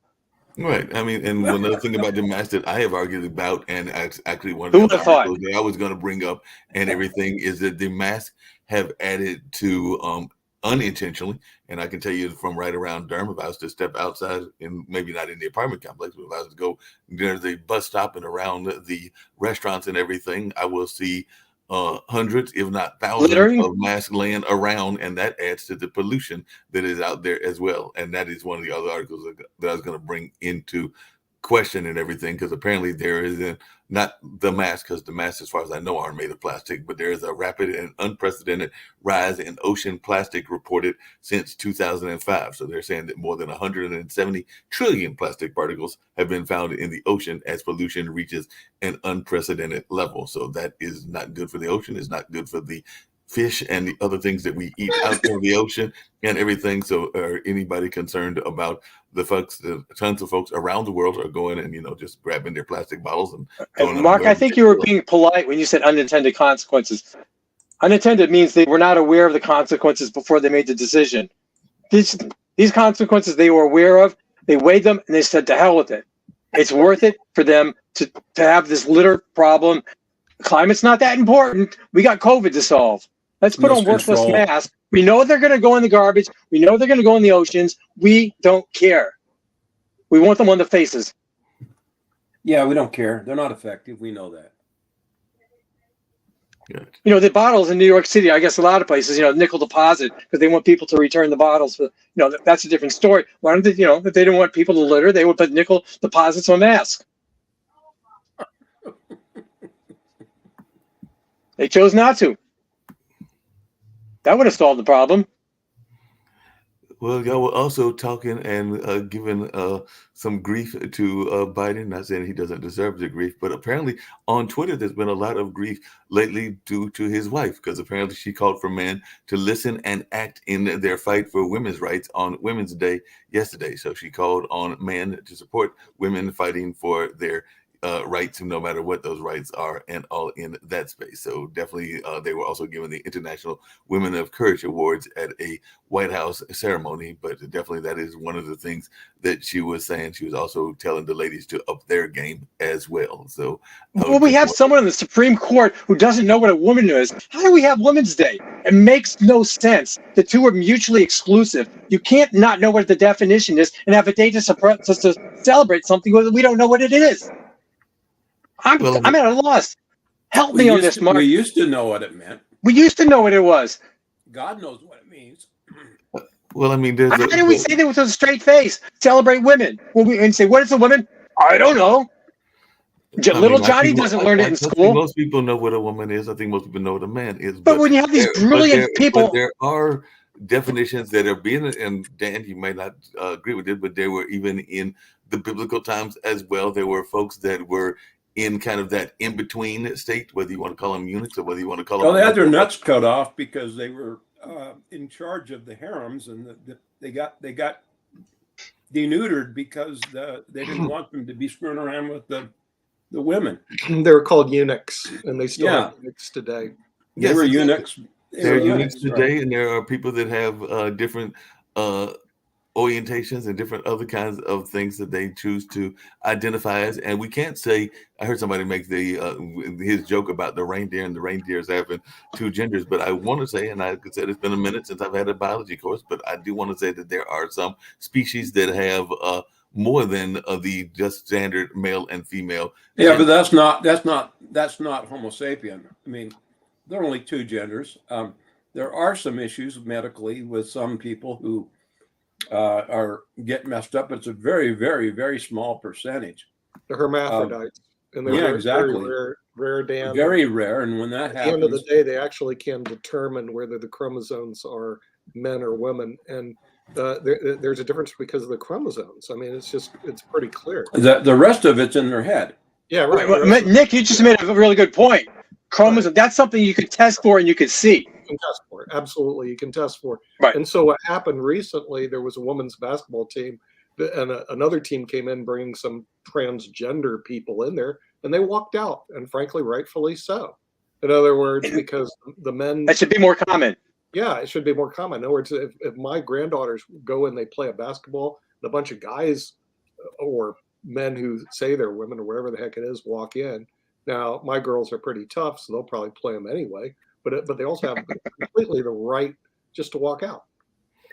Right. I mean, and another thing about the mask that I have argued about, and actually one of the articles that I was going to bring up and everything, is that the masks have added to unintentionally, and I can tell you from right around Durham, if I was to step outside, and maybe not in the apartment complex, but if I was to go near the bus stop and around the restaurants and everything, I will see hundreds, if not thousands, of masks laying around, and that adds to the pollution that is out there as well. And that is one of the other articles that I was going to bring into question and everything, because apparently there is not the mask, because the masks, as far as I know, are made of plastic, but there is a rapid and unprecedented rise in ocean plastic reported since 2005. So they're saying that more than 170 trillion plastic particles have been found in the ocean as pollution reaches an unprecedented level. So that is not good for the ocean. It's not good for the fish and the other things that we eat out in the ocean and everything. So anybody concerned about the folks, the tons of folks around the world are going and, just grabbing their plastic bottles and Mark, I think you were being polite when you said unintended consequences. Unintended means they were not aware of the consequences before they made the decision. These consequences they were aware of, they weighed them and they said, to hell with it. It's worth it for them to have this litter problem. Climate's not that important. We got COVID to solve. Let's put on worthless masks. We know they're going to go in the garbage. We know they're going to go in the oceans. We don't care. We want them on the faces. Yeah, we don't care. They're not effective. We know that. Yeah. The bottles in New York City, I guess a lot of places, nickel deposit, because they want people to return the bottles. For, that's a different story. Why don't they, if they didn't want people to litter, they would put nickel deposits on masks. They chose not to. That would have solved the problem. Well, y'all were also talking and giving some grief to Biden. Not saying he doesn't deserve the grief, but apparently on Twitter, there's been a lot of grief lately due to his wife, because apparently she called for men to listen and act in their fight for women's rights on Women's Day yesterday. So she called on men to support women fighting for their rights, no matter what those rights are, and all in that space. So definitely, they were also given the International Women of Courage Awards at a White House ceremony. But definitely, that is one of the things that she was saying. She was also telling the ladies to up their game as well. So, well, we have someone in the Supreme Court who doesn't know what a woman is. How do we have Women's Day? It makes no sense. The two are mutually exclusive. You can't not know what the definition is and have a day to celebrate something when we don't know what it is. I'm at a loss. Help me on this, Mark. We used to know what it meant. We used to know what it was. God knows what it means. Well, I mean, How do we say that with a straight face? Celebrate women. And say, what is a woman? I don't know. Little Johnny doesn't learn it in school. Most people know what a woman is. I think most people know what a man is. But when you have these brilliant people. But there are definitions that are being, and Dan, you might not agree with it, but they were even in the biblical times as well. There were folks that were in kind of that in-between state, whether you want to call them eunuchs or whether you want to call them... Well, they had their nuts cut off because they were in charge of the harems, and they got denuded because they didn't want them to be screwing around with the women. They were called eunuchs, and they still are eunuchs today. They were eunuchs. They're eunuchs today, right. And there are people that have different orientations and different other kinds of things that they choose to identify as. And we can't say, I heard somebody make his joke about the reindeer and the reindeers having two genders, but I want to say, and I could say it's been a minute since I've had a biology course, but I do want to say that there are some species that have more than the just standard male and female. Yeah, but that's not Homo sapien. I mean, there are only two genders. There are some issues medically with some people who get messed up. It's a very, very, very small percentage. The hermaphrodites. And they're exactly. Very rare, Dan. Very rare. And when that happens, at the end of the day, they actually can determine whether the chromosomes are men or women. And there's a difference because of the chromosomes. I mean, it's pretty clear. The rest of it's in their head. Yeah, right. Well, Nick, you just made a really good point. Chromosome, that's something you could test for and you could see. You can test for it. Absolutely, you can test for it. Right. And so what happened recently, there was a women's basketball team, and another team came in bringing some transgender people in there, and they walked out, and frankly, rightfully so. In other words, because the men... That should be more common. Yeah, it should be more common. In other words, if my granddaughters go and they play a basketball, and a bunch of guys or men who say they're women or whatever the heck it is walk in. Now, my girls are pretty tough, so they'll probably play them anyway. But they also have completely the right just to walk out.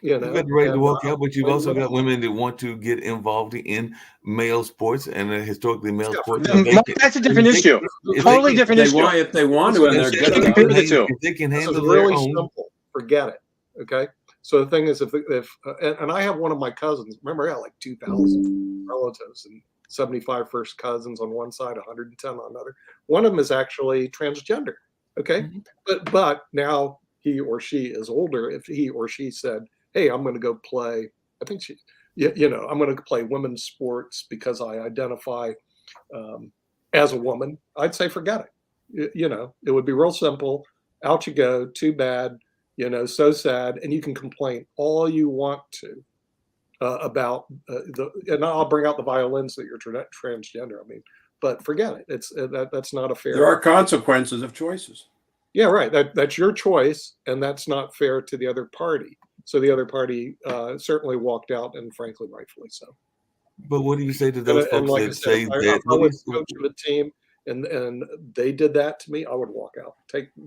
You know, you've got the right to walk out, but you've also got women that want to get involved in male sports and historically male sports. That's a different issue. Totally different issue. If they want to, and they're good at the two. If they can handle it's their really own. Simple. Forget it. Okay. So the thing is, if and I have one of my cousins. Remember, I had like 2,000 relatives and 75 first cousins on one side, 110 on another. One of them is actually transgender. Okay. Mm-hmm. But now he or she is older. If he or she said, hey, I'm going to go play, I think I'm going to play women's sports because I identify as a woman, I'd say, forget it. It would be real simple. Out you go. Too bad. So sad. And you can complain all you want to about and I'll bring out the violins that you're transgender. I mean, but forget it. That's not a fair. There are consequences of choices. Yeah, right. That's your choice, and that's not fair to the other party. So the other party certainly walked out, and frankly, rightfully so. But what do you say to those folks like that say that? If I was coach of a team and they did that to me, I would walk out.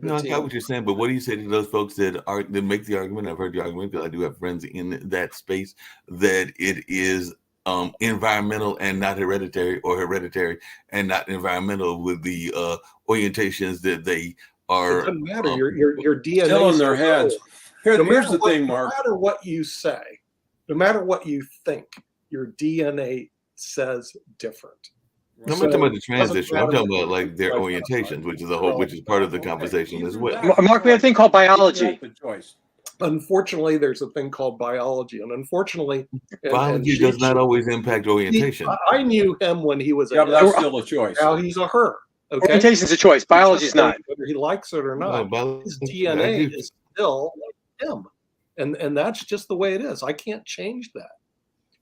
No, I got what you're saying, but what do you say to those folks that make the argument? I've heard the argument because I do have friends in that space that it is environmental and not hereditary, or hereditary and not environmental with the orientations that they are. It doesn't matter. Your DNA still in their heads. Here's the thing, Mark. No matter what you say, no matter what you think, your DNA says different. I'm not talking about the transition. I'm talking about like their orientations, which is part of the conversation as well. Mark, we have a thing called biology. Unfortunately, there's a thing called biology, and unfortunately, biology does not always impact orientation. I knew him when he was but that's still a choice. Now he's a her. Okay? Orientation's a choice. Biology's not. Whether he likes it or not, his DNA is still like him, and that's just the way it is. I can't change that.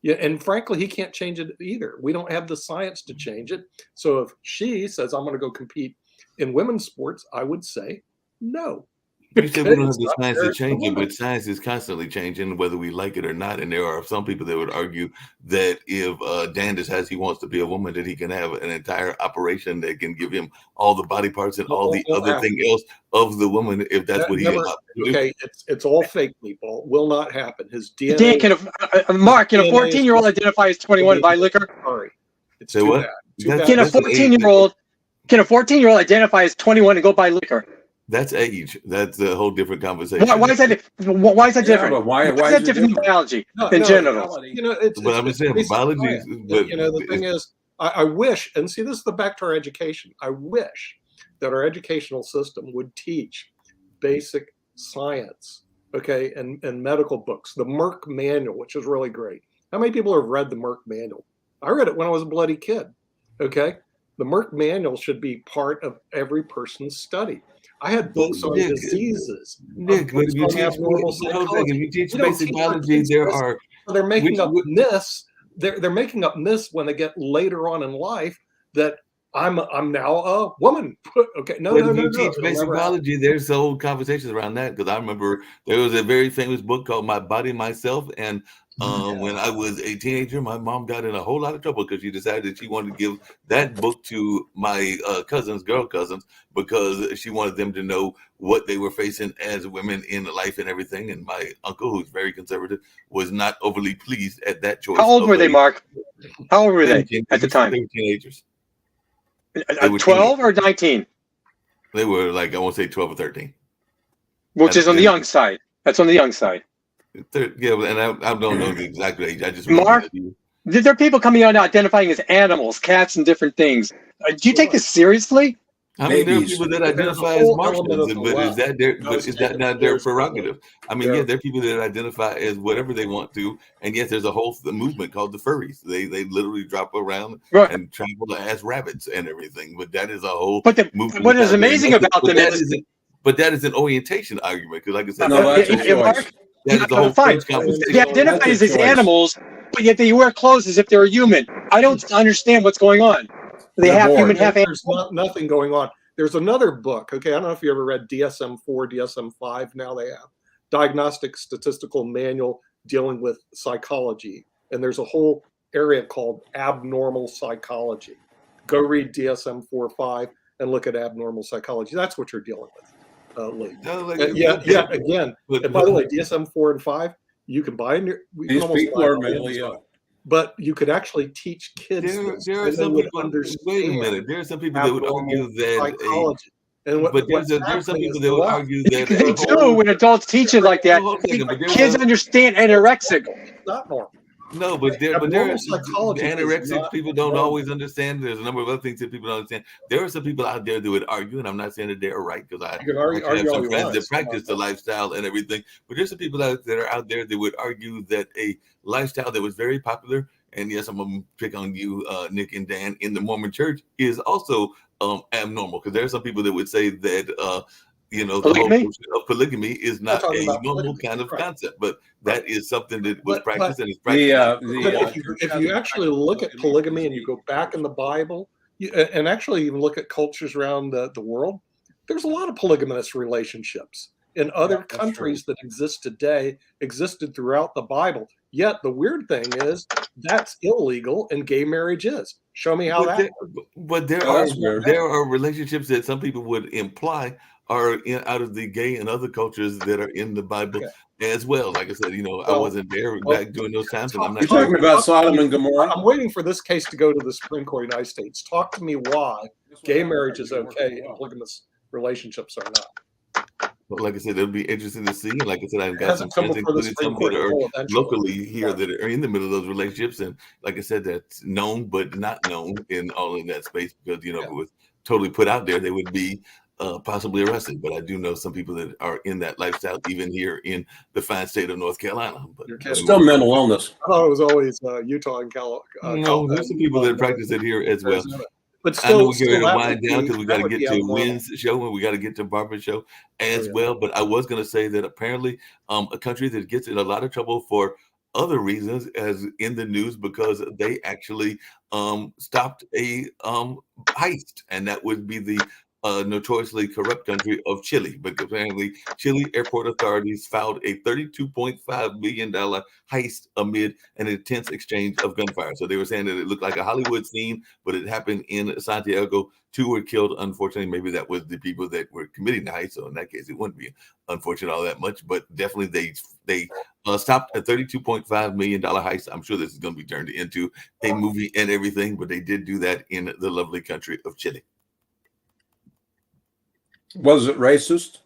Yeah, and frankly, he can't change it either. We don't have the science to change it. So if she says, I'm going to go compete in women's sports, I would say no. You said we don't have It's the not science fair to to the change it, women. but science is constantly changing, whether we like it or not. And there are some people that would argue that if Dan decides he wants to be a woman, that he can have an entire operation that can give him all the body parts and all the Won't other happen. thing else of the woman, if that's That what he never, opts to do. okay, it's all fake, people. Will not happen. His Dan, DNA. Mark, can a DNA is 14-year-old identify as 21 and buy liquor? Sorry, it's Say too what? bad. Too That's- bad. Can a that's an age 14-year-old identify as 21 and go buy liquor? That's age. That's a whole different conversation. Why is that? Why is that Yeah, different? but why is is that it different in different? biology No, than no, genitals? You know, it's. But I'm it's saying basic biology science. is- but You know, the thing is, I wish, and see, this is the back to our education. I wish that our educational system would teach basic science, okay, and medical books. The Merck Manual, which is really great. How many people have read the Merck Manual? I read it when I was a bloody kid. Okay, the Merck Manual should be part of every person's study. I had books on Nick, diseases. Nick, but if you on teach, abnormal the whole thing, if you teach We don't basic teach our biology, kids there this. are So they're making Which- up myths. They're making up myths when they get later on in life that I'm now a woman. Okay, no, But no, if no, you no. teach It'll basic never happen. biology, there's whole conversations around that. Because I remember there was a very famous book called My Body, Myself. And when I was a teenager, my mom got in a whole lot of trouble because she decided that she wanted to give that book to my girl cousins, because she wanted them to know what they were facing as women in life and everything. And my uncle, who's very conservative, was not overly pleased at that choice. How old of were they, a- Mark? How old were they They at the time? They were teenagers. They were 12 or 19? They were like, I won't say 12 or 13. Which is on the young side. That's on the young side. Yeah, and I don't know the exact age. I just Mark? remember There are people coming out now identifying as animals, cats, and different things. Do you take this seriously? I mean, there are Babies. people that There's a identify as whole element Martians, of the but is left that their? that But was is that taken not their seriously. prerogative? I mean, There- yeah, there are people that identify as whatever they want to, and yes, there's a whole movement called the furries. They literally drop around Right. and travel as rabbits and everything. But that is a whole But movement. what is out there. amazing But about them that is isn't- but that is an orientation argument, because, like I said, No, that's a Yeah, Mark, choice. that is the whole fine. French conversation. They identify That's as a these choice. animals, but yet they wear clothes as if they're a human. I don't understand what's going on. They They're half bored. human, half There's animal. nothing going on. There's another book. Okay, I don't know if you ever read DSM-4, DSM-5. Now they have Diagnostic Statistical Manual dealing with psychology, and there's a whole area called abnormal psychology. Go read DSM-4, 5, and look at abnormal psychology. That's what you're dealing with, Lee. No, like, Yeah. Again, But, and by the way, DSM-4 and 5, you can buy in your. We can These almost people buy are it on mentally Amazon. ill. But you could actually teach kids this, there are and they some would people. Wait a understand minute. There are some people that would abnormal argue that psychology. And what, but what's there's some happening people is that the would left. argue that They do when adults teach it like that. Hold on a second, but there's Kids a- understand anorexic. It's not normal. No, but there are Abnormal psychology is anorexic not people don't normal. always understand. There's a number of other things that people don't understand. There are some people out there that would argue, and I'm not saying that they're right, because I You can argue actually have all some you friends want. that It's not practice the lifestyle and everything. But there's some people that are out there that would argue that a lifestyle that was very popular, and yes, I'm gonna pick on you, Nick and Dan, in the Mormon Church, is also abnormal. Because there are some people that would say that the whole Polygamy? notion of polygamy is not talking a about normal polygamy, kind of right. concept, but that is something that was But- practiced and is The, practiced. But if you actually look at polygamy and you go back in the Bible, and actually even look at cultures around the world, there's a lot of polygamous relationships in other that's countries that exist today, existed throughout the Bible. Yet the weird thing is that's illegal and gay marriage is. Show me how But that. there Oh, are that's weird. there are relationships that some people would imply are out of the gay and other cultures that are in the Bible as well. Like I said, I Well, wasn't there well, back during those times, and I'm You're not talking sure. about Sodom and Gomorrah? I'm waiting for this case to go to the Supreme Court of the United States. Talk to me why gay marriage is okay and polygamous relationships are not. But like I said, it'll be interesting to see. And like I said, I've It got some hasn't come friends, before the including Supreme some Court that are until eventually. locally here that are in the middle of those relationships. And like I said, that's known but not known in all in that space, because if it was totally put out there, they would be possibly arrested. But I do know some people that are in that lifestyle, even here in the fine state of North Carolina. But You're kidding. Still mental illness. I thought it was always Utah and no, there's some people that practice it here as well. But I know still, we're going to that wind would down be- because we that got to would get be to abnormal. Wynn's show and we got to get to Barbara's show as yeah. well. But I was going to say that apparently a country that gets in a lot of trouble for other reasons as in the news because they actually stopped a heist, and that would be the notoriously corrupt country of Chile. But apparently, Chile airport authorities filed a $32.5 million heist amid an intense exchange of gunfire. So they were saying that it looked like a Hollywood scene, but it happened in Santiago. 2 were killed. Unfortunately, maybe that was the people that were committing the heist. So in that case, it wouldn't be unfortunate all that much. But definitely, they stopped a $32.5 million heist. I'm sure this is going to be turned into a movie and everything, but they did do that in the lovely country of Chile. Was it racist?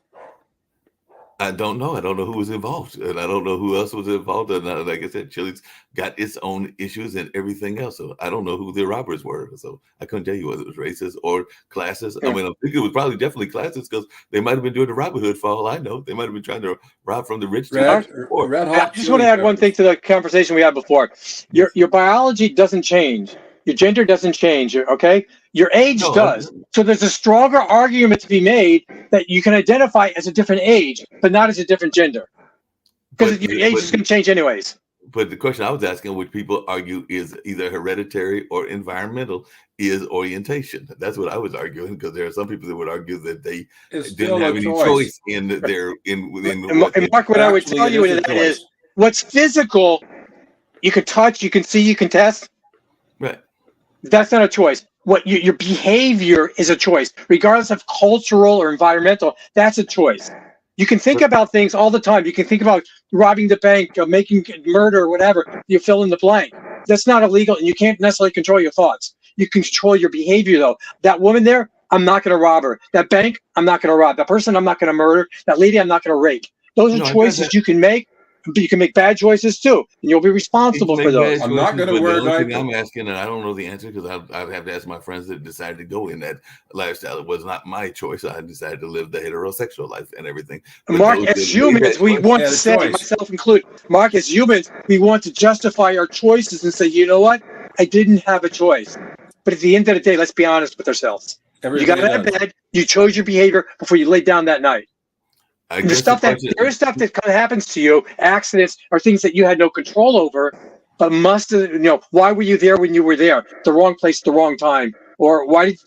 I don't know. I don't know who was involved, and I don't know who else was involved. And like I said, Chile's got its own issues and everything else. So I don't know who the robbers were. So I couldn't tell you whether it was racist or classes. I mean, I think it was probably definitely classes because they might have been doing the Robin Hood for all I know. They might have been trying to rob from the rich. Red Hot I just want to add one thing to the conversation we had before. Your biology doesn't change. Your gender doesn't change. Okay, your age does. So there's a stronger argument to be made that you can identify as a different age, but not as a different gender, because your age is going to change anyways. But the question I was asking, which people argue is either hereditary or environmental, is orientation. That's what I was arguing, because there are some people that would argue that they didn't have any choice in their And Mark, what I would tell you in that is, what's physical, you can touch, you can see, you can test. Right. That's not a choice. What your behavior is a choice, regardless of cultural or environmental. That's a choice. You can think about things all the time. You can think about robbing the bank, making murder, or whatever. You fill in the blank. That's not illegal, and you can't necessarily control your thoughts. You can control your behavior, though. That woman there, I'm not going to rob her. That bank, I'm not going to rob. That person, I'm not going to murder. That lady, I'm not going to rape. Those are choices you can make. But you can make bad choices too, and you'll be responsible for those. I'm not going to wear a diaper. I'm asking, and I don't know the answer because I'd have to ask my friends that decided to go in that lifestyle. It was not my choice. I decided to live the heterosexual life and everything. But Mark, as humans, we want to say, myself included, Mark, as humans, we want to justify our choices and say, you know what? I didn't have a choice. But at the end of the day, let's be honest with ourselves. You got out of bed, you chose your behavior before you laid down that night. There is stuff that kind of happens to you, accidents or things that you had no control over, but why were you there when you were there? The wrong place, the wrong time, or why did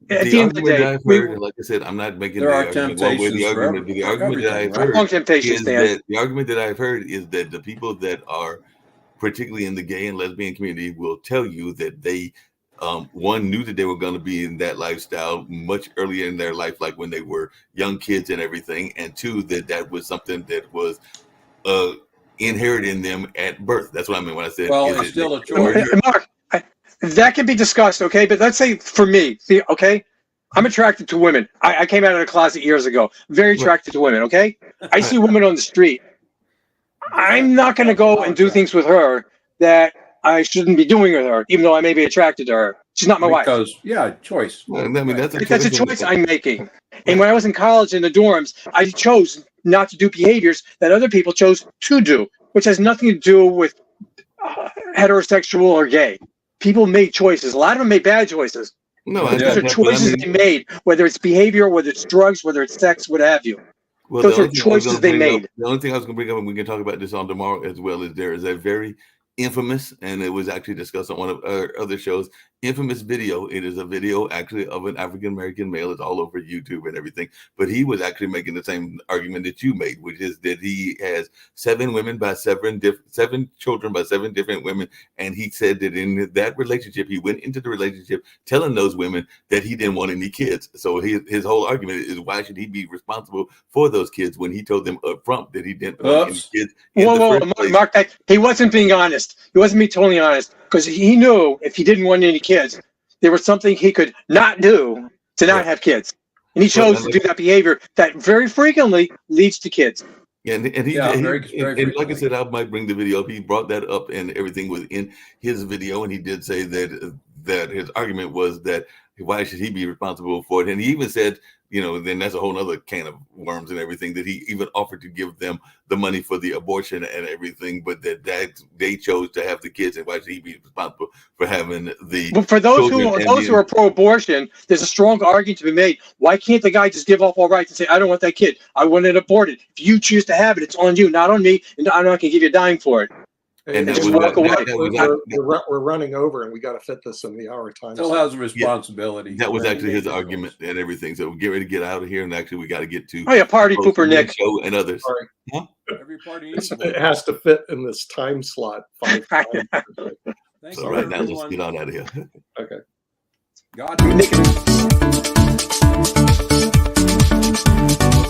at the end of the day, like I said, I'm not making the argument that I've heard is that the people that are particularly in the gay and lesbian community will tell you that they one, knew that they were going to be in that lifestyle much earlier in their life, like when they were young kids and everything, and two, that was something that was inherited in them at birth. That's what I mean when I said, well, it's still a choice. Mark, that can be discussed, okay? But let's say for me, okay, I'm attracted to women. I came out of the closet years ago. Very attracted to women, okay? I see a woman on the street. I'm not going to go and do things with her that I shouldn't be doing with her, even though I may be attracted to her. She's not my wife. Choice. Well, I mean, that's a choice I'm making. And when I was in college in the dorms, I chose not to do behaviors that other people chose to do, which has nothing to do with heterosexual or gay. People made choices. A lot of them made bad choices. No, those are choices they made, whether it's behavior, whether it's drugs, whether it's sex, what have you. Well, those are choices they made. The only thing I was going to bring up, and we can talk about this on tomorrow as well, is there is a very infamous, and it was actually discussed on one of our other shows, infamous video. It is a video actually of an African-American male. It's all over YouTube and everything, but he was actually making the same argument that you made, which is that he has 7 children by 7 different women, and he said that in that relationship, he went into the relationship telling those women that he didn't want any kids. So his whole argument is, why should he be responsible for those kids when he told them up front that he didn't want any kids? Mark, he wasn't being honest. He wasn't being totally honest, because he knew if he didn't want any kids, there was something he could not do to not have kids. And he chose to do that behavior that very frequently leads to kids. Yeah, and like I said, I might bring the video up. He brought that up, and everything was in his video, and he did say that his argument was that why should he be responsible for it? And he even said, then that's a whole other can of worms and everything, that he even offered to give them the money for the abortion and everything, but that they chose to have the kids, and why should he be responsible for having the? But for those who are pro-abortion, there's a strong argument to be made. Why can't the guy just give up all rights and say, I don't want that kid, I want it aborted? If you choose to have it, it's on you, not on me, and I'm not going to give you a dime for it. And that just was walk away. We're running over, and we got to fit this in the hour time. Still has a responsibility. that was Right. actually his argument and everything. So get ready to get out of here, and actually we got to get to Oh yeah, party pooper Nick. Show and others. Sorry. Every party needs one. It has to fit in this time slot. 5 times. Thank So you, right now, let's everyone. get on out of here. Okay. God. Nick.